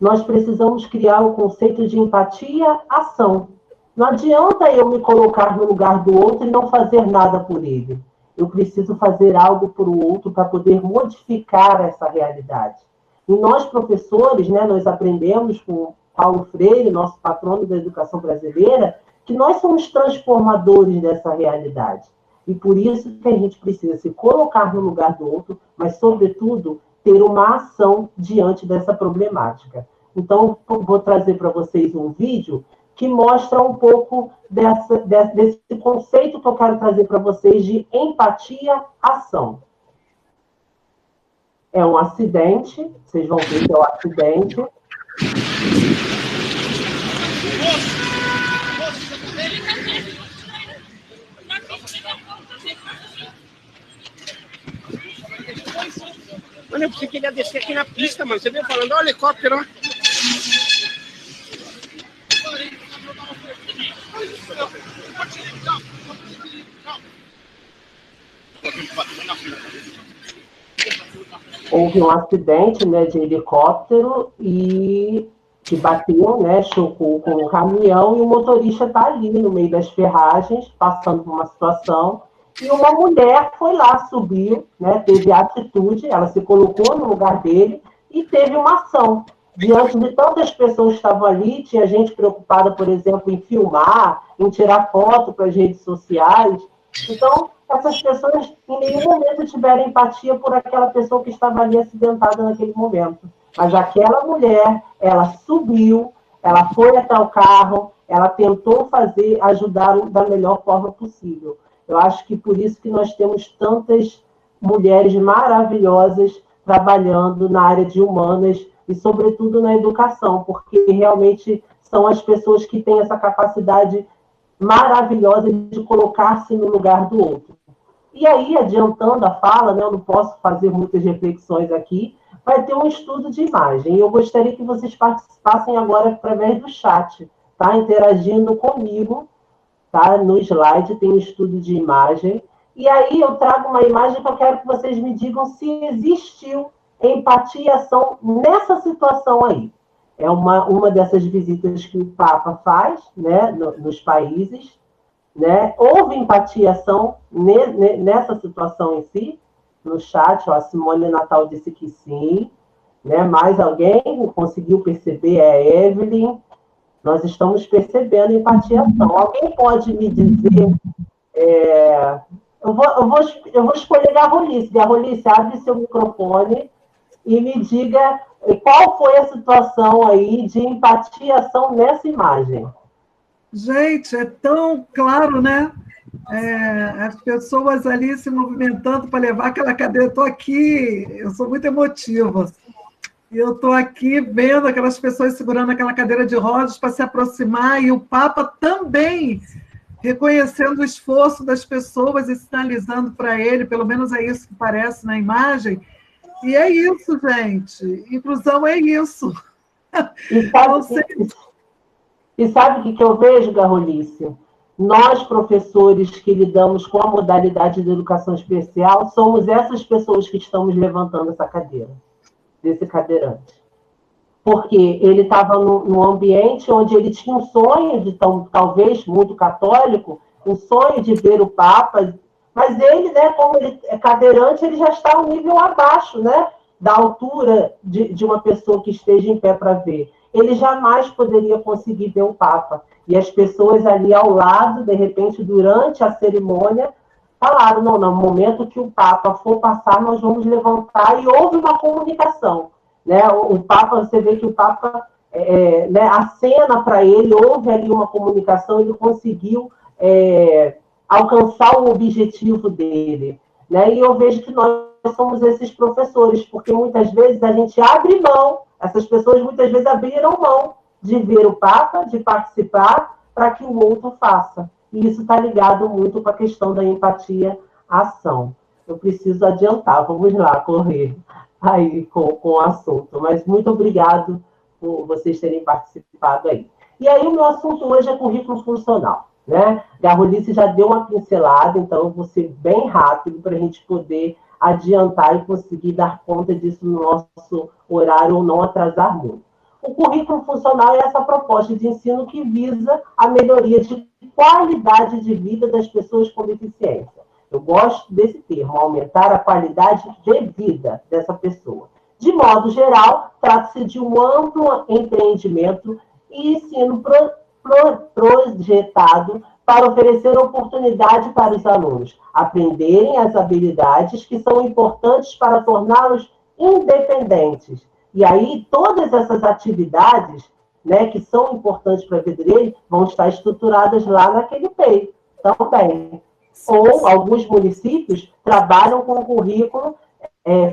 nós precisamos criar o conceito de empatia-ação. Não adianta eu me colocar no lugar do outro e não fazer nada por ele. Eu preciso fazer algo por o outro para poder modificar essa realidade. E nós, professores, né, nós aprendemos com Paulo Freire, nosso patrono da educação brasileira, que nós somos transformadores dessa realidade. E por isso que a gente precisa se colocar no lugar do outro, mas, sobretudo, ter uma ação diante dessa problemática. Então, vou trazer para vocês um vídeo que mostra um pouco desse conceito que eu quero trazer para vocês de empatia-ação. É um acidente, vocês vão ver que é um acidente. Mano, eu pensei que ele ia descer aqui na pista, mano. Você veio falando, ó, helicóptero, ó. Houve um acidente, né, de helicóptero e que bateu, né, chocou com um caminhão e o motorista está ali no meio das ferragens, passando por uma situação, e uma mulher foi lá, subiu, né, teve atitude, ela se colocou no lugar dele e teve uma ação. Diante de tantas pessoas que estavam ali, tinha gente preocupada, por exemplo, em filmar, em tirar foto para as redes sociais. Então, essas pessoas em nenhum momento tiveram empatia por aquela pessoa que estava ali acidentada naquele momento. Mas aquela mulher, ela subiu, ela foi até o carro, ela tentou ajudar da melhor forma possível. Eu acho que por isso que nós temos tantas mulheres maravilhosas trabalhando na área de humanas e, sobretudo, na educação, porque realmente são as pessoas que têm essa capacidade maravilhosa de colocar-se no lugar do outro. E aí, adiantando a fala, né, eu não posso fazer muitas reflexões aqui, vai ter um estudo de imagem. E eu gostaria que vocês participassem agora através do chat, tá? Interagindo comigo, tá? No slide tem um estudo de imagem. E aí eu trago uma imagem que eu quero que vocês me digam se existiu empatia e ação nessa situação aí. É uma dessas visitas que o Papa faz, né, nos países, né? Houve empatia e ação nessa situação em si? No chat, ó, a Simone Natal disse que sim, né? Mais alguém conseguiu perceber? É a Evelyn. Nós estamos percebendo empatia e ação. Alguém pode me dizer... Eu vou escolher Garrolice. Garrolice, abre seu microfone e me diga qual foi a situação aí de empatia e ação nessa imagem. Gente, é tão claro, né? As pessoas ali se movimentando para levar aquela cadeira. Eu estou aqui, eu sou muito emotiva. E eu estou aqui vendo aquelas pessoas segurando aquela cadeira de rodas para se aproximar, e o Papa também reconhecendo o esforço das pessoas e sinalizando para ele, pelo menos é isso que parece na imagem. E é isso, gente. Inclusão é isso. E sabe o que eu vejo, Garrolice? Nós, professores que lidamos com a modalidade de educação especial, somos essas pessoas que estamos levantando essa cadeira, desse cadeirante. Porque ele estava num ambiente onde ele tinha um sonho, talvez muito católico, um sonho de ver o Papa, mas ele, né, como ele é cadeirante, ele já está um nível abaixo, né, da altura de uma pessoa que esteja em pé para ver. Ele jamais poderia conseguir ver o Papa. E as pessoas ali ao lado, de repente, durante a cerimônia, falaram, não, no momento que o Papa for passar, nós vamos levantar, e houve uma comunicação. Né? O Papa, você vê que o Papa né, acena para ele, houve ali uma comunicação, ele conseguiu alcançar o objetivo dele. Né? E eu vejo que nós somos esses professores, porque muitas vezes a gente abre mão, essas pessoas muitas vezes abriram mão de ver o Papa, de participar, para que o outro faça. E isso está ligado muito com a questão da empatia à ação. Eu preciso adiantar, vamos lá, correr aí com o assunto. Mas muito obrigado por vocês terem participado aí. E aí o meu assunto hoje é currículo funcional. Né? Garrolice já deu uma pincelada, então eu vou ser bem rápido para a gente poder adiantar e conseguir dar conta disso no nosso horário ou não atrasar muito. O currículo funcional é essa proposta de ensino que visa a melhoria de qualidade de vida das pessoas com deficiência. Eu gosto desse termo, aumentar a qualidade de vida dessa pessoa. De modo geral, trata-se de um amplo empreendimento e ensino projetado para oferecer oportunidade para os alunos aprenderem as habilidades que são importantes para torná-los independentes. E aí, todas essas atividades, né, que são importantes para a vida dele, vão estar estruturadas lá naquele PEI também. Ou alguns municípios trabalham com um currículo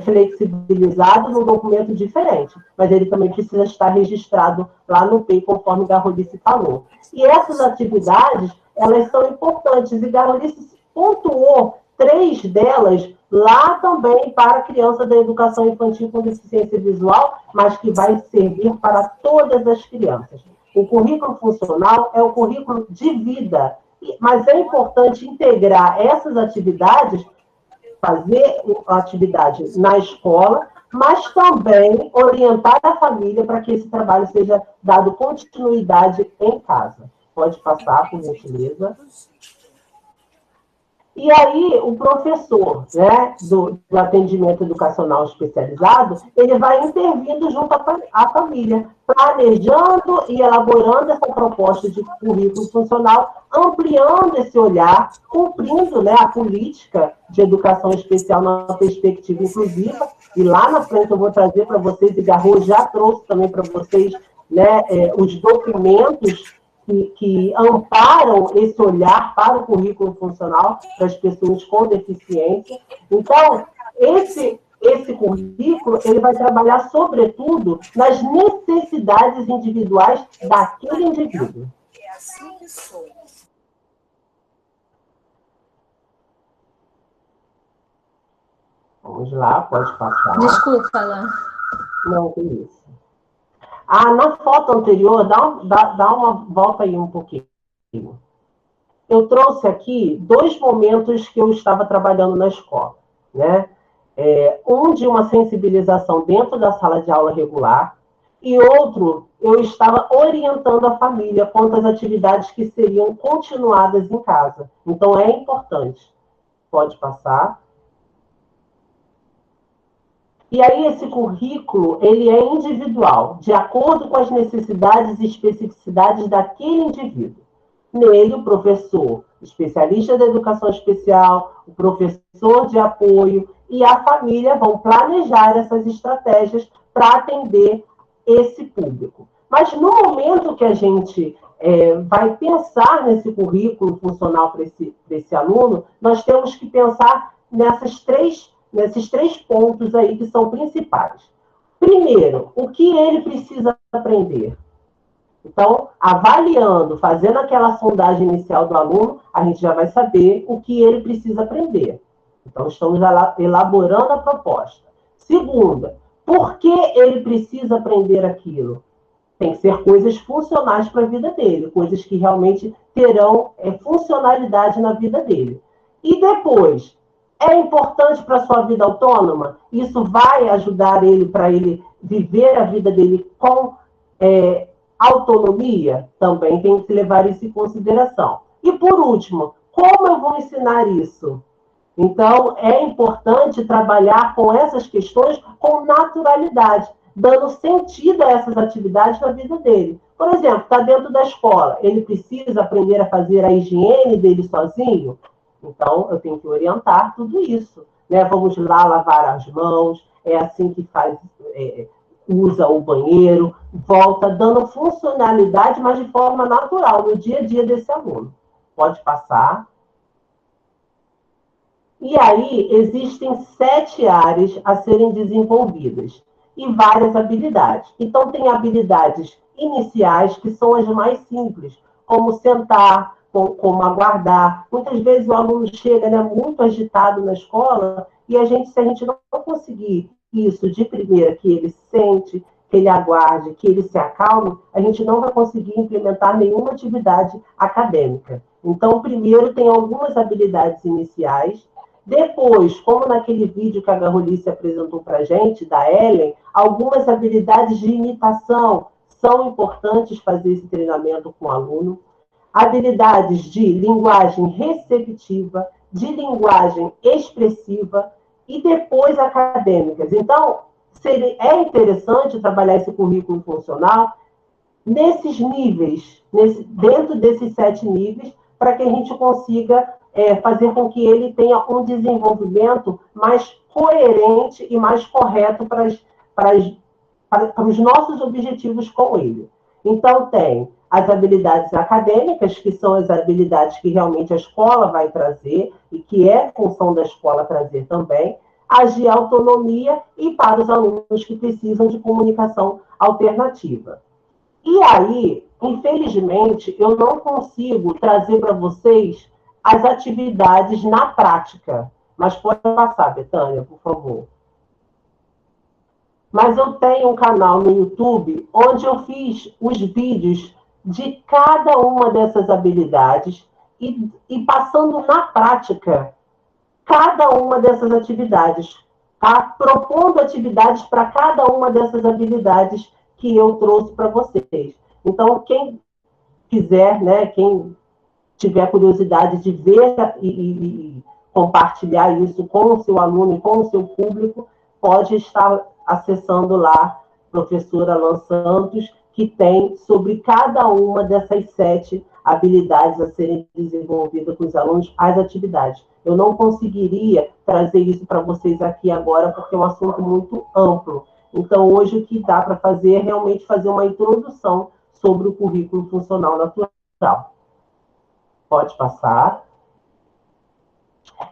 flexibilizado num documento diferente, mas ele também precisa estar registrado lá no PEI, conforme Garrolice falou. E essas atividades, elas são importantes, e Garrolice pontuou 3 delas lá também para a criança da educação infantil com deficiência visual, mas que vai servir para todas as crianças. O currículo funcional é o currículo de vida, mas é importante integrar essas atividades, fazer a atividade na escola, mas também orientar a família para que esse trabalho seja dado continuidade em casa. Pode passar, por gentileza. E aí, o professor, né, do atendimento educacional especializado, ele vai intervindo junto à família, planejando e elaborando essa proposta de currículo funcional, ampliando esse olhar, cumprindo, né, a política de educação especial na perspectiva inclusiva. E lá na frente eu vou trazer para vocês, e Garro já trouxe também para vocês, né, os documentos que amparam esse olhar para o currículo funcional para as pessoas com deficiência. Então, esse currículo ele vai trabalhar, sobretudo, nas necessidades individuais daquele indivíduo. É assim que sou. Vamos lá, pode passar. Desculpa, Alain. Não, tem isso. Na foto anterior, dá uma volta aí um pouquinho. Eu trouxe aqui 2 momentos que eu estava trabalhando na escola, né? Um de uma sensibilização dentro da sala de aula regular, e outro, eu estava orientando a família quanto às atividades que seriam continuadas em casa. Então, é importante. Pode passar. E aí, esse currículo, ele é individual, de acordo com as necessidades e especificidades daquele indivíduo. Nele, o professor, especialista da educação especial, o professor de apoio e a família vão planejar essas estratégias para atender esse público. Mas no momento que a gente vai pensar nesse currículo funcional para esse aluno, nós temos que pensar nesses três pontos aí que são principais. Primeiro, o que ele precisa aprender? Então, avaliando, fazendo aquela sondagem inicial do aluno, a gente já vai saber o que ele precisa aprender. Então, estamos elaborando a proposta. Segunda, por que ele precisa aprender aquilo? Tem que ser coisas funcionais para a vida dele, coisas que realmente terão funcionalidade na vida dele. E depois, é importante para a sua vida autônoma? Isso vai ajudar ele, para ele viver a vida dele com autonomia? Também tem que levar isso em consideração. E, por último, como eu vou ensinar isso? Então, é importante trabalhar com essas questões com naturalidade, dando sentido a essas atividades na vida dele. Por exemplo, está dentro da escola, ele precisa aprender a fazer a higiene dele sozinho? Então, eu tenho que orientar tudo isso, né? Vamos lá lavar as mãos, é assim que faz, usa o banheiro, volta dando funcionalidade, mas de forma natural, no dia a dia desse aluno. Pode passar. E aí, existem 7 áreas a serem desenvolvidas e várias habilidades. Então, tem habilidades iniciais, que são as mais simples, como sentar, como aguardar. Muitas vezes o aluno chega, né, muito agitado na escola, e se a gente não conseguir isso de primeira, que ele sente, que ele aguarde, que ele se acalme, a gente não vai conseguir implementar nenhuma atividade acadêmica. Então, primeiro tem algumas habilidades iniciais. Depois, como naquele vídeo que a Garrolice apresentou para a gente, da Ellen, algumas habilidades de imitação são importantes fazer esse treinamento com o aluno. Habilidades de linguagem receptiva, de linguagem expressiva e depois acadêmicas. Então, é interessante trabalhar esse currículo funcional nesses níveis, dentro desses 7 níveis, para que a gente consiga fazer com que ele tenha um desenvolvimento mais coerente e mais correto para os nossos objetivos com ele. Então, tem as habilidades acadêmicas, que são as habilidades que realmente a escola vai trazer, e que é função da escola trazer também, as de autonomia e para os alunos que precisam de comunicação alternativa. E aí, infelizmente, eu não consigo trazer para vocês as atividades na prática. Mas pode passar, Betânia, por favor. Mas eu tenho um canal no YouTube onde eu fiz os vídeos de cada uma dessas habilidades e passando na prática cada uma dessas atividades, tá? Propondo atividades para cada uma dessas habilidades que eu trouxe para vocês. Então, quem quiser, né, quem tiver curiosidade de ver e compartilhar isso com o seu aluno e com o seu público, pode estar acessando lá, professora Alan Santos, que tem sobre cada uma dessas 7 habilidades a serem desenvolvidas com os alunos, as atividades. Eu não conseguiria trazer isso para vocês aqui agora, porque é um assunto muito amplo. Então, hoje, o que dá para fazer é realmente fazer uma introdução sobre o currículo funcional natural. Pode passar.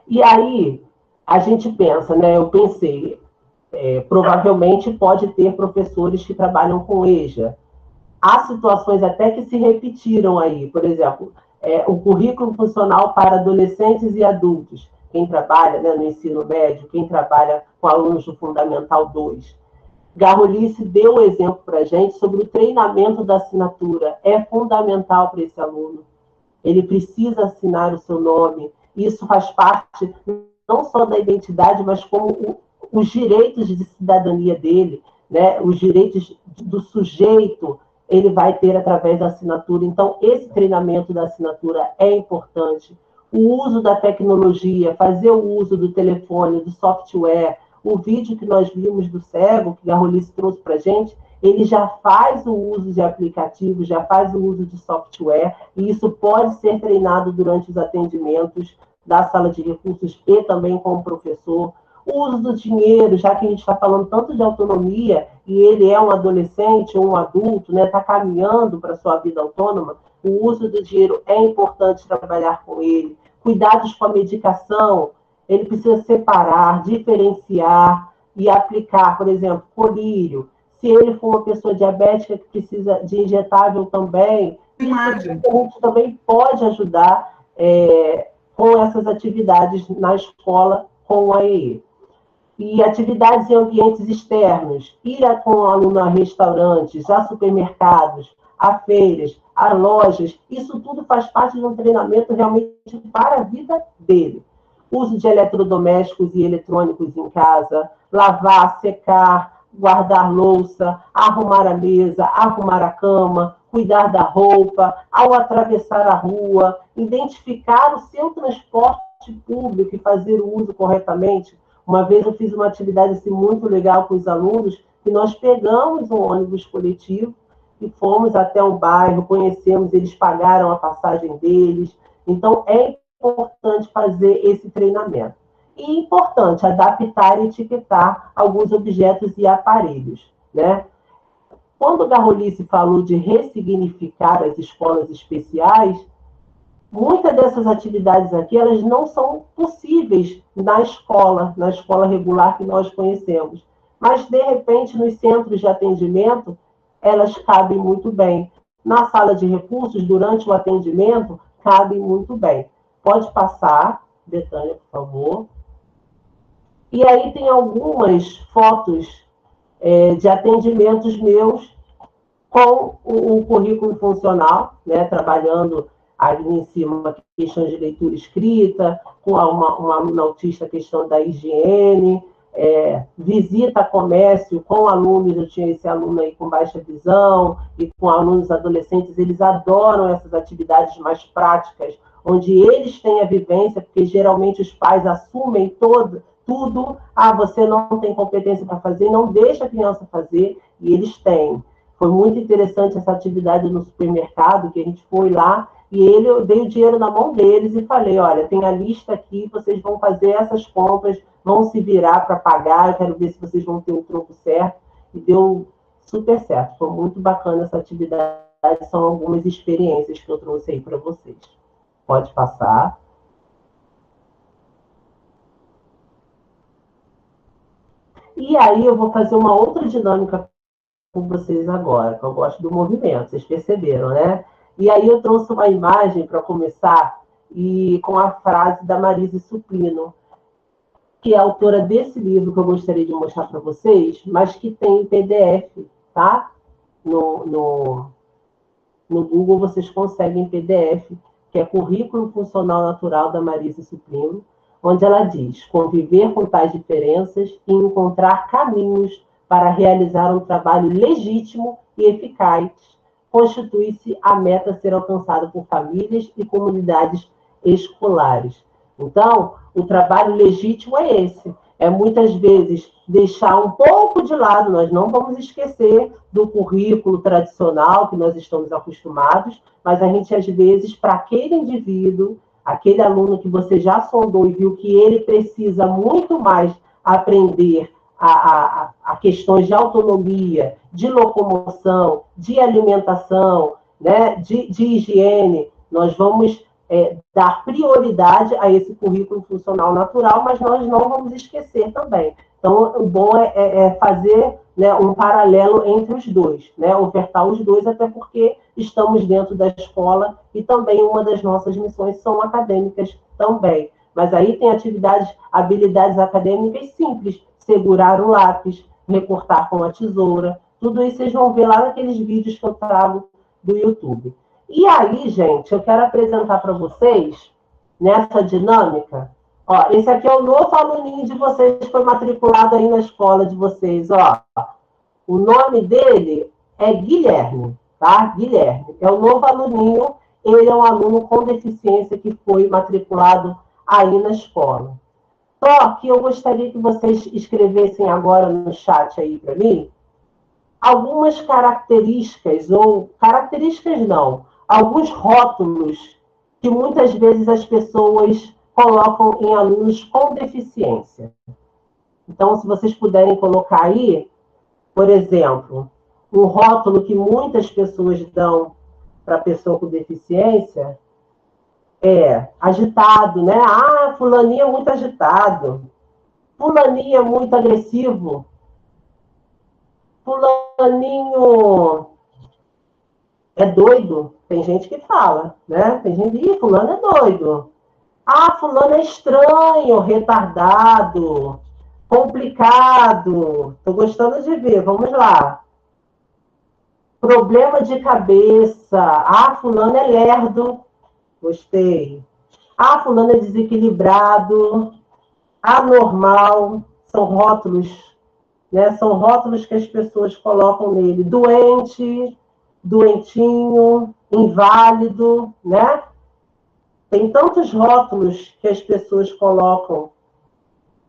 E aí, a gente pensa, né? Eu pensei, provavelmente pode ter professores que trabalham com EJA. Há situações até que se repetiram aí, por exemplo, o currículo funcional para adolescentes e adultos, quem trabalha, né, no ensino médio, quem trabalha com alunos do Fundamental 2. Garrolice deu um exemplo para a gente sobre o treinamento da assinatura. É fundamental para esse aluno. Ele precisa assinar o seu nome. Isso faz parte não só da identidade, mas como os direitos de cidadania dele, né, os direitos do sujeito, ele vai ter através da assinatura. Então, esse treinamento da assinatura é importante. O uso da tecnologia, fazer o uso do telefone, do software. O vídeo que nós vimos do cego, que a Garrolice trouxe para a gente, ele já faz o uso de aplicativos, já faz o uso de software, e isso pode ser treinado durante os atendimentos da sala de recursos e também com o professor. O uso do dinheiro, já que a gente está falando tanto de autonomia, e ele é um adolescente ou um adulto, né, está caminhando para a sua vida autônoma, o uso do dinheiro é importante trabalhar com ele. Cuidados com a medicação, ele precisa separar, diferenciar e aplicar, por exemplo, colírio. Se ele for uma pessoa diabética que precisa de injetável também, a gente também pode ajudar com essas atividades na escola com o AEE. E atividades em ambientes externos, ir com o aluno a restaurantes, a supermercados, a feiras, a lojas, isso tudo faz parte de um treinamento realmente para a vida dele. Uso de eletrodomésticos e eletrônicos em casa, lavar, secar, guardar louça, arrumar a mesa, arrumar a cama, cuidar da roupa, ao atravessar a rua, identificar o seu transporte público e fazer o uso corretamente. Uma vez eu fiz uma atividade assim, muito legal com os alunos, que nós pegamos um ônibus coletivo e fomos até um bairro, conhecemos, eles pagaram a passagem deles. Então, é importante fazer esse treinamento. E importante adaptar e etiquetar alguns objetos e aparelhos, né? Quando o Garrolice falou de ressignificar as escolas especiais, muitas dessas atividades aqui, elas não são possíveis na escola regular que nós conhecemos. Mas, de repente, nos centros de atendimento, elas cabem muito bem. Na sala de recursos, durante o atendimento, cabem muito bem. Pode passar, Betânia, por favor. E aí tem algumas fotos de atendimentos meus com o currículo funcional, né, trabalhando ali em cima questões de leitura escrita, com uma aluna autista, questão da higiene, visita a comércio com alunos, eu tinha esse aluno aí com baixa visão, e com alunos adolescentes, eles adoram essas atividades mais práticas, onde eles têm a vivência, porque geralmente os pais assumem tudo, você não tem competência para fazer, não deixa a criança fazer, e eles têm. Foi muito interessante essa atividade no supermercado, que a gente foi lá, e eu dei o dinheiro na mão deles e falei, olha, tem a lista aqui, vocês vão fazer essas compras vão se virar para pagar, eu quero ver se vocês vão ter o troco certo, e deu super certo, foi muito bacana essa atividade, são algumas experiências que eu trouxe aí para vocês. Pode passar. E aí eu vou fazer uma outra dinâmica com vocês agora, que eu gosto do movimento, vocês perceberam, né? E aí eu trouxe uma imagem para começar, e com a frase da Marise Suplino, que é autora desse livro que eu gostaria de mostrar para vocês, mas que tem em PDF, tá? No Google vocês conseguem em PDF, que é Currículo Funcional Natural da Marise Suplino, onde ela diz: conviver com tais diferenças e encontrar caminhos para realizar um trabalho legítimo e eficaz, constitui-se a meta a ser alcançada por famílias e comunidades escolares. Então, o trabalho legítimo é esse, é muitas vezes deixar um pouco de lado, nós não vamos esquecer do currículo tradicional que nós estamos acostumados, mas a gente, às vezes, para aquele indivíduo, aquele aluno que você já sondou e viu que ele precisa muito mais aprender a questões de autonomia, de locomoção, de alimentação, né, de higiene, nós vamos dar prioridade a esse currículo funcional natural, mas nós não vamos esquecer também. Então, o bom é fazer, né, um paralelo entre os dois, né, ofertar os dois, até porque estamos dentro da escola e também uma das nossas missões são acadêmicas também. Mas aí tem habilidades acadêmicas simples, segurar o lápis, recortar com a tesoura, tudo isso vocês vão ver lá naqueles vídeos que eu trago do YouTube. E aí, gente, eu quero apresentar para vocês, nessa dinâmica, ó, esse aqui é o novo aluninho de vocês que foi matriculado aí na escola de vocês, ó. O nome dele é Guilherme, tá? Guilherme. É o novo aluninho, ele é um aluno com deficiência que foi matriculado aí na escola. Só que eu gostaria que vocês escrevessem agora no chat aí para mim algumas características, ou características não, alguns rótulos que muitas vezes as pessoas colocam em alunos com deficiência. Então, se vocês puderem colocar aí, por exemplo, um rótulo que muitas pessoas dão para a pessoa com deficiência é agitado, né? Ah, fulaninho é muito agitado. Fulaninho é muito agressivo. Fulaninho é doido. Tem gente que fala, né? Tem gente que diz, fulano é doido. Ah, fulano é estranho, retardado, complicado. Estou gostando de ver, vamos lá. Problema de cabeça. Ah, fulano é lerdo. Gostei. Ah, fulano é desequilibrado. Anormal. São rótulos, né? São rótulos que as pessoas colocam nele. Doente, doentinho, inválido, né? Tem tantos rótulos que as pessoas colocam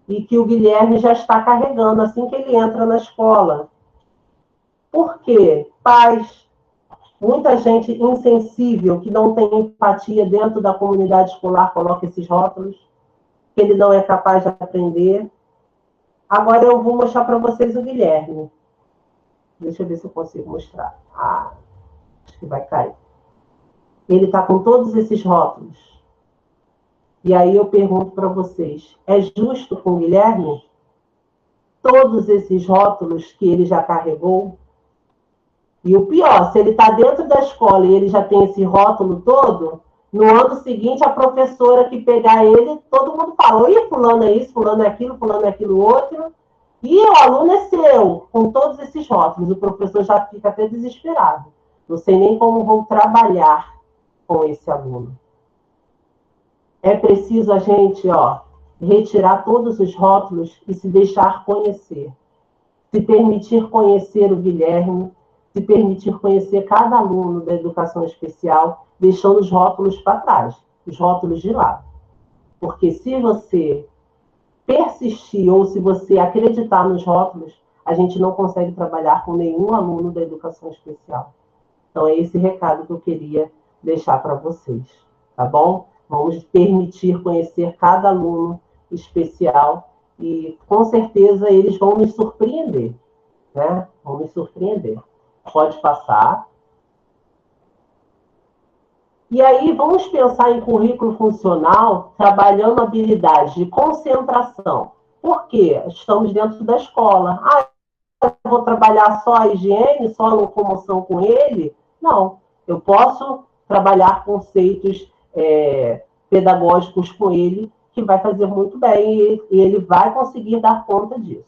e que o Guilherme já está carregando assim que ele entra na escola. Por quê? Pais, muita gente insensível, que não tem empatia dentro da comunidade escolar, coloca esses rótulos, que ele não é capaz de aprender. Agora eu vou mostrar para vocês o Guilherme. Deixa eu ver se eu consigo mostrar. Ah, acho que vai cair. Ele está com todos esses rótulos. E aí eu pergunto para vocês, é justo com o Guilherme? Todos esses rótulos que ele já carregou? E o pior, se ele está dentro da escola e ele já tem esse rótulo todo, no ano seguinte, a professora que pegar ele, todo mundo fala, ih, fulano é isso, fulano é aquilo outro. E o aluno é seu, com todos esses rótulos. O professor já fica até desesperado. Não sei nem como vou trabalhar com esse aluno. É preciso a gente, ó, retirar todos os rótulos e se deixar conhecer. Se permitir conhecer o Guilherme, se permitir conhecer cada aluno da educação especial, deixando os rótulos para trás, os rótulos de lado. Porque se você persistir ou se você acreditar nos rótulos, a gente não consegue trabalhar com nenhum aluno da educação especial. Então, é esse recado que eu queria deixar para vocês, tá bom? Vamos permitir conhecer cada aluno especial e com certeza eles vão nos surpreender, né? Vão nos surpreender. Pode passar. E aí, vamos pensar em currículo funcional, trabalhando habilidades de concentração. Por quê? Estamos dentro da escola. Ah, eu vou trabalhar só a higiene, só a locomoção com ele? Não. Eu posso trabalhar conceitos pedagógicos com ele, que vai fazer muito bem, e ele vai conseguir dar conta disso.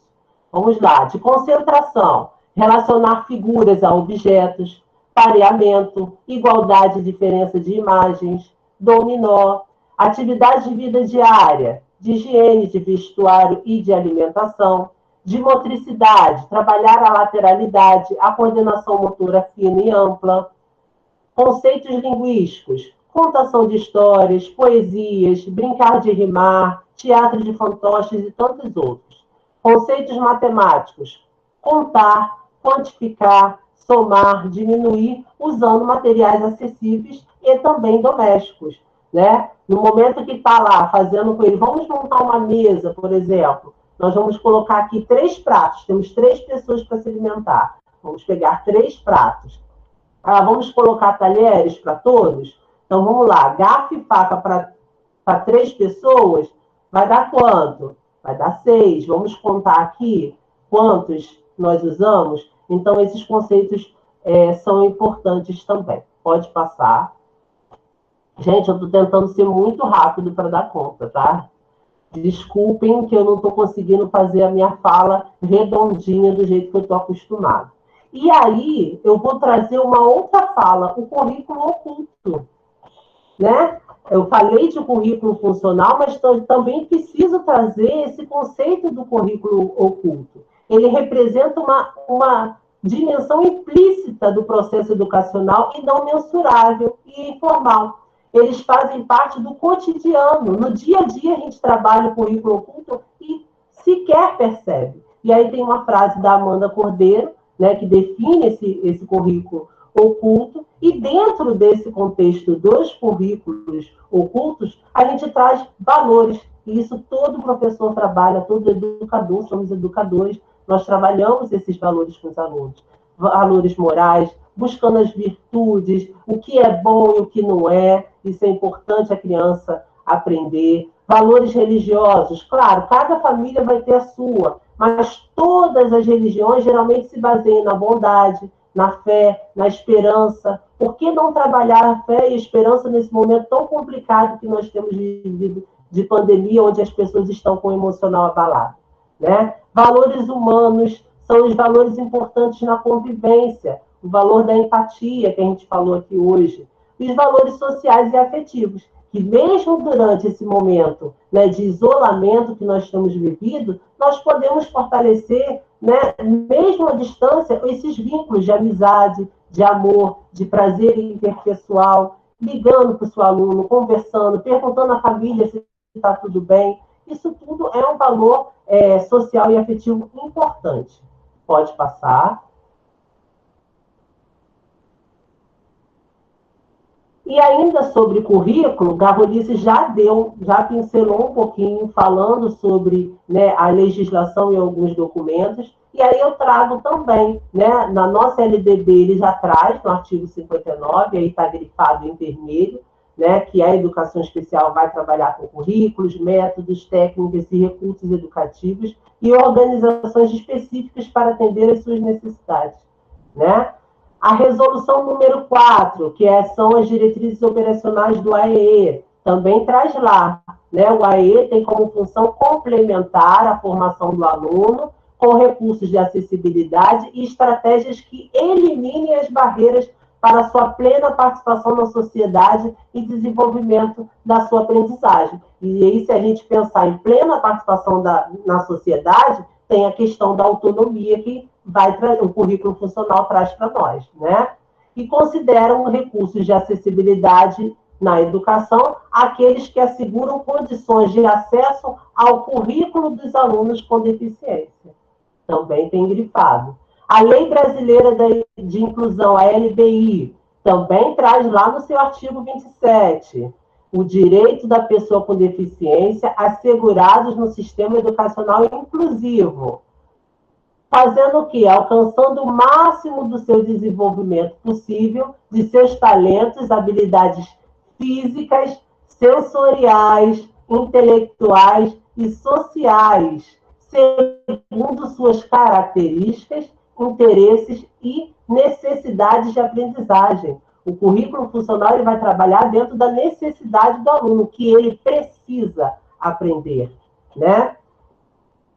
Vamos lá. De concentração, relacionar figuras a objetos, pareamento, igualdade e diferença de imagens, dominó, atividade de vida diária, de higiene, de vestuário e de alimentação, de motricidade, trabalhar a lateralidade, a coordenação motora fina e ampla, conceitos linguísticos, contação de histórias, poesias, brincar de rimar, teatro de fantoches e tantos outros. Conceitos matemáticos, contar, quantificar, somar, diminuir, usando materiais acessíveis e também domésticos, né? No momento que está lá fazendo com ele, vamos montar uma mesa, por exemplo, nós vamos colocar aqui 3 pratos, temos 3 pessoas para se alimentar, vamos pegar 3 pratos. Vamos colocar talheres para todos? Então, vamos lá, garfo e faca para 3 pessoas, vai dar quanto? Vai dar 6. Vamos contar aqui quantos nós usamos? Então, esses conceitos são importantes também. Pode passar. Gente, eu estou tentando ser muito rápido para dar conta, tá? Desculpem que eu não estou conseguindo fazer a minha fala redondinha do jeito que eu estou acostumado. E aí, eu vou trazer uma outra fala, o currículo oculto, né? Eu falei de currículo funcional, mas também preciso trazer esse conceito do currículo oculto. Ele representa uma dimensão implícita do processo educacional e não mensurável e informal. Eles fazem parte do cotidiano. No dia a dia, a gente trabalha o currículo oculto e sequer percebe. E aí tem uma frase da Amanda Cordeiro, né, que define esse currículo oculto, e dentro desse contexto dos currículos ocultos, a gente traz valores, e isso todo professor trabalha, todo educador, somos educadores, nós trabalhamos esses valores com os alunos, valores morais, buscando as virtudes, o que é bom e o que não é, isso é importante a criança aprender, valores religiosos, claro, cada família vai ter a sua, mas todas as religiões geralmente se baseiam na bondade, na fé, na esperança. Por que não trabalhar a fé e a esperança nesse momento tão complicado que nós temos vivido de pandemia, onde as pessoas estão com o emocional abalado, né? Valores humanos são os valores importantes na convivência, o valor da empatia, que a gente falou aqui hoje, e os valores sociais e afetivos, que mesmo durante esse momento, né, de isolamento que nós temos vivido, nós podemos fortalecer, né, mesmo à distância, esses vínculos de amizade, de amor, de prazer interpessoal, ligando para o seu aluno, conversando, perguntando à família se está tudo bem. Isso tudo é um valor social e afetivo importante. Pode passar. E ainda sobre currículo, Garrolice já pincelou um pouquinho, falando sobre, né, a legislação e alguns documentos, e aí eu trago também, né, na nossa LDB ele já traz, no artigo 59, aí está grifado em vermelho, né, que a educação especial vai trabalhar com currículos, métodos, técnicas e recursos educativos e organizações específicas para atender às suas necessidades, né? A resolução número 4, que são as diretrizes operacionais do AEE, também traz lá, né? O AEE tem como função complementar a formação do aluno com recursos de acessibilidade e estratégias que eliminem as barreiras para a sua plena participação na sociedade e desenvolvimento da sua aprendizagem. E aí, se a gente pensar em plena participação na sociedade, tem a questão da autonomia que o currículo funcional traz para nós, né? E consideram recursos de acessibilidade na educação aqueles que asseguram condições de acesso ao currículo dos alunos com deficiência. Também tem grifado. A Lei Brasileira de Inclusão, a LBI, também traz lá no seu artigo 27. o direito da pessoa com deficiência assegurados no sistema educacional inclusivo. Fazendo o quê? Alcançando o máximo do seu desenvolvimento possível, de seus talentos, habilidades físicas, sensoriais, intelectuais e sociais, segundo suas características, interesses e necessidades de aprendizagem. O currículo funcional ele vai trabalhar dentro da necessidade do aluno, que ele precisa aprender, né?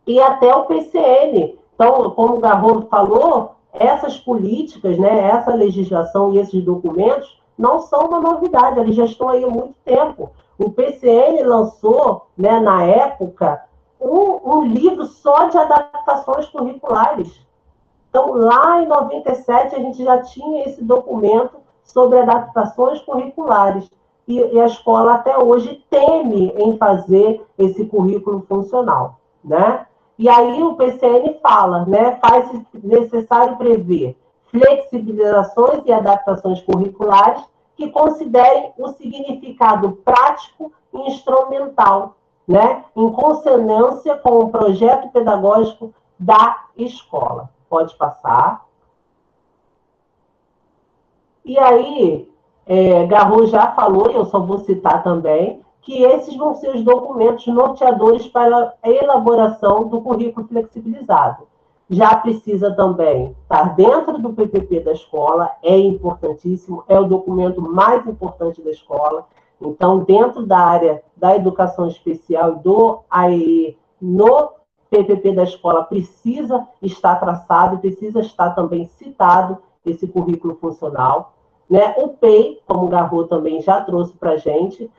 E até o PCN. Então, como o Garro falou, essas políticas, né, essa legislação e esses documentos não são uma novidade, eles já estão aí há muito tempo. O PCN lançou, né, na época, um livro só de adaptações curriculares. Então, lá em 97, a gente já tinha esse documento sobre adaptações curriculares. E a escola, até hoje, teme em fazer esse currículo funcional, né? E aí o PCN fala, né, faz necessário prever flexibilizações e adaptações curriculares que considerem o significado prático e instrumental, né, em consonância com o projeto pedagógico da escola. Pode passar. E aí, Garro já falou, e eu só vou citar também, que esses vão ser os documentos norteadores para a elaboração do currículo flexibilizado. Já precisa também estar dentro do PPP da escola, é importantíssimo, é o documento mais importante da escola. Então, dentro da área da educação especial e do AEE, no PPP da escola, precisa estar traçado, precisa estar também citado esse currículo funcional, né? O PEI, como o Garro também já trouxe para a gente,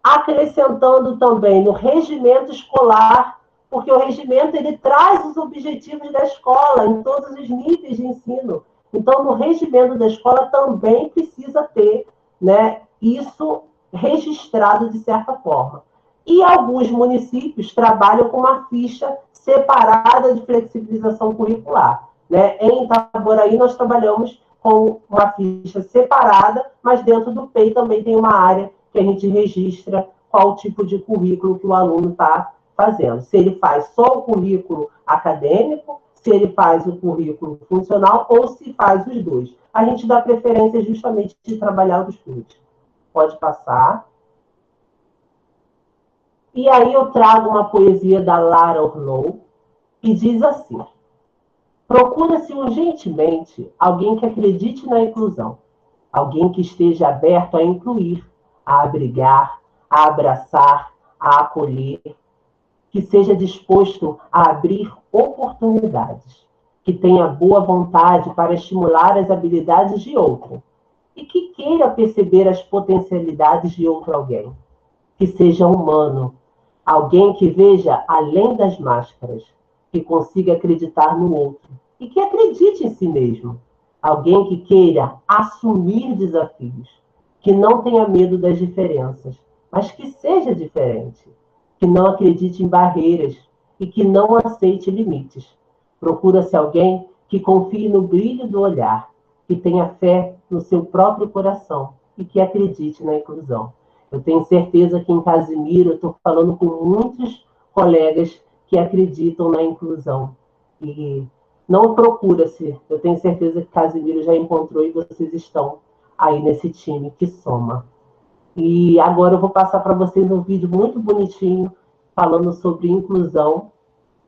acrescentando também no regimento escolar, porque o regimento ele traz os objetivos da escola em todos os níveis de ensino. Então, no regimento da escola também precisa ter, né, isso registrado de certa forma. E alguns municípios trabalham com uma ficha separada de flexibilização curricular, né? Em Itaboraí, nós trabalhamos com uma ficha separada, mas dentro do PEI também tem uma área que a gente registra qual tipo de currículo que o aluno está fazendo. Se ele faz só o currículo acadêmico, se ele faz o currículo funcional ou se faz os dois. A gente dá preferência justamente de trabalhar os dois. Pode passar. E aí eu trago uma poesia da Lara Orlow, que diz assim: procura-se urgentemente alguém que acredite na inclusão, alguém que esteja aberto a incluir, a abrigar, a abraçar, a acolher, que seja disposto a abrir oportunidades, que tenha boa vontade para estimular as habilidades de outro e que queira perceber as potencialidades de outro alguém, que seja humano, alguém que veja além das máscaras, que consiga acreditar no outro e que acredite em si mesmo, alguém que queira assumir desafios, que não tenha medo das diferenças, mas que seja diferente, que não acredite em barreiras e que não aceite limites. Procura-se alguém que confie no brilho do olhar, que tenha fé no seu próprio coração e que acredite na inclusão. Eu tenho certeza que em Casimiro eu estou falando com muitos colegas que acreditam na inclusão. E não procura-se, eu tenho certeza que Casimiro já encontrou e vocês estão aí nesse time que soma. E agora eu vou passar para vocês um vídeo muito bonitinho falando sobre inclusão.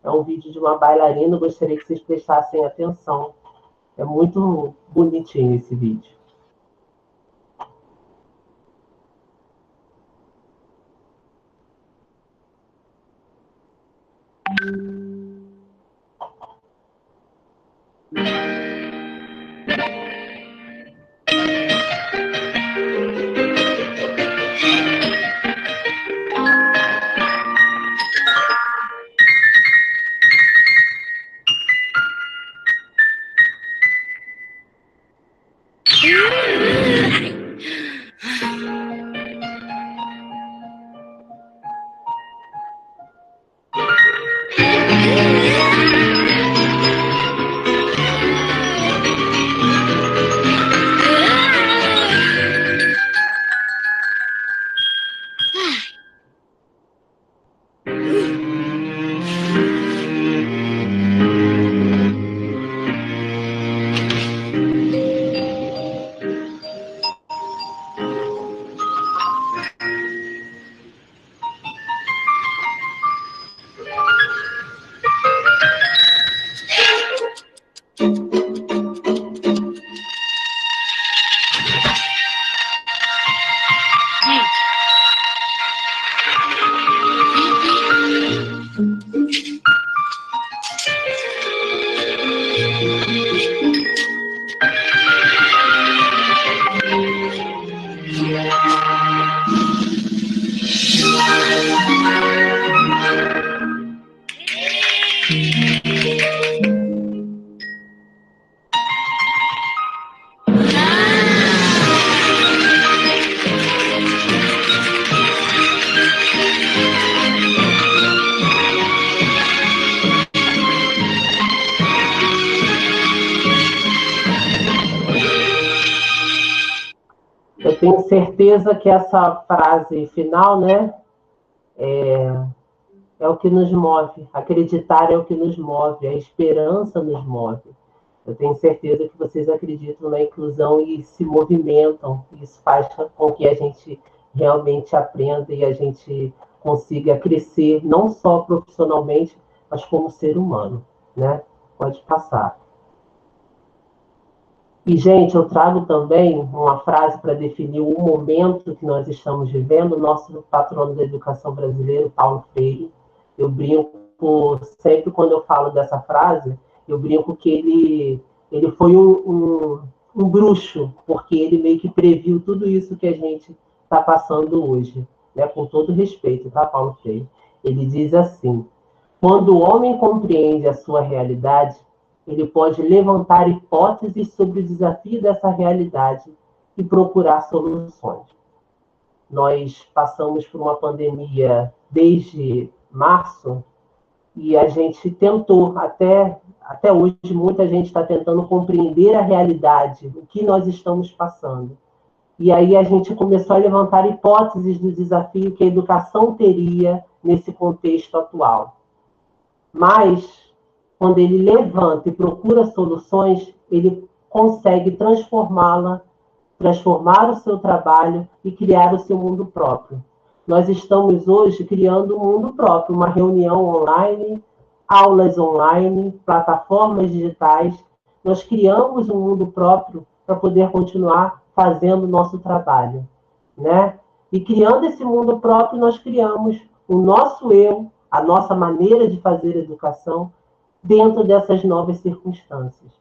É um vídeo de uma bailarina, eu gostaria que vocês prestassem atenção. É muito bonitinho esse vídeo. Eu tenho certeza que essa frase final, né, é o que nos move. Acreditar é o que nos move, a esperança nos move. Eu tenho certeza que vocês acreditam na inclusão e se movimentam. Isso faz com que a gente realmente aprenda e a gente consiga crescer, não só profissionalmente, mas como ser humano, né? Pode passar. E, gente, eu trago também uma frase para definir o momento que nós estamos vivendo. O nosso patrono da educação brasileira, Paulo Freire, eu brinco, sempre quando eu falo dessa frase, eu brinco que ele foi um bruxo, porque ele meio que previu tudo isso que a gente está passando hoje, né? Com todo respeito, tá, Paulo Freire? Ele diz assim: quando o homem compreende a sua realidade, ele pode levantar hipóteses sobre o desafio dessa realidade e procurar soluções. Nós passamos por uma pandemia desde março e a gente tentou, até hoje, muita gente está tentando compreender a realidade, o que nós estamos passando. E aí a gente começou a levantar hipóteses do desafio que a educação teria nesse contexto atual. Mas, quando ele levanta e procura soluções, ele consegue transformar o seu trabalho e criar o seu mundo próprio. Nós estamos hoje criando um mundo próprio, uma reunião online, aulas online, plataformas digitais. Nós criamos um mundo próprio para poder continuar fazendo o nosso trabalho, né? E criando esse mundo próprio, nós criamos o nosso eu, a nossa maneira de fazer educação, dentro dessas novas circunstâncias.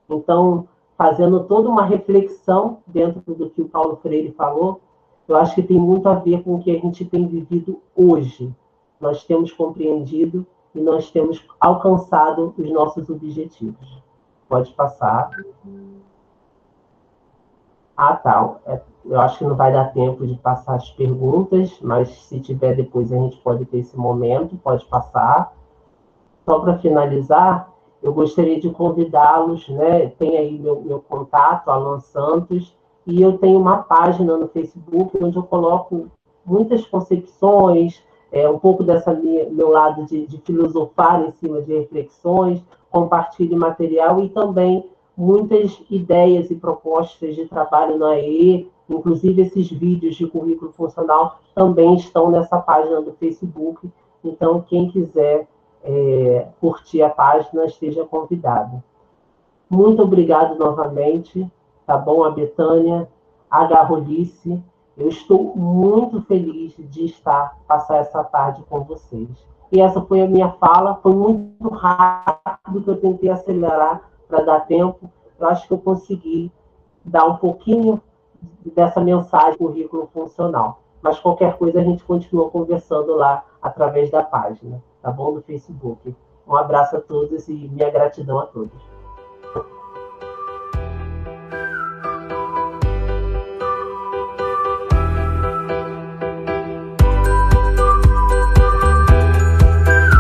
Então, fazendo toda uma reflexão dentro do que o Paulo Freire falou, eu acho que tem muito a ver com o que a gente tem vivido hoje. Nós temos compreendido e nós temos alcançado os nossos objetivos. Pode passar. Ah, tá. Eu acho que não vai dar tempo de passar as perguntas, mas se tiver depois a gente pode ter esse momento, pode passar. Só para finalizar, eu gostaria de convidá-los, né? Tem aí meu contato, Alan Santos, e eu tenho uma página no Facebook onde eu coloco muitas concepções, um pouco dessa meu lado de filosofar em cima de reflexões, compartilho material e também muitas ideias e propostas de trabalho na AE, inclusive esses vídeos de currículo funcional também estão nessa página do Facebook. Então, quem quiser curtir a página, esteja convidado. Muito obrigado novamente, tá bom, a Betânia, a Garrolice. Eu estou muito feliz de passar essa tarde com vocês. E essa foi a minha fala, foi muito rápido que eu tentei acelerar para dar tempo. Eu acho que eu consegui dar um pouquinho dessa mensagem do currículo funcional. Mas qualquer coisa a gente continua conversando lá através da página, tá bom? Do Facebook. Um abraço a todos e minha gratidão a todos.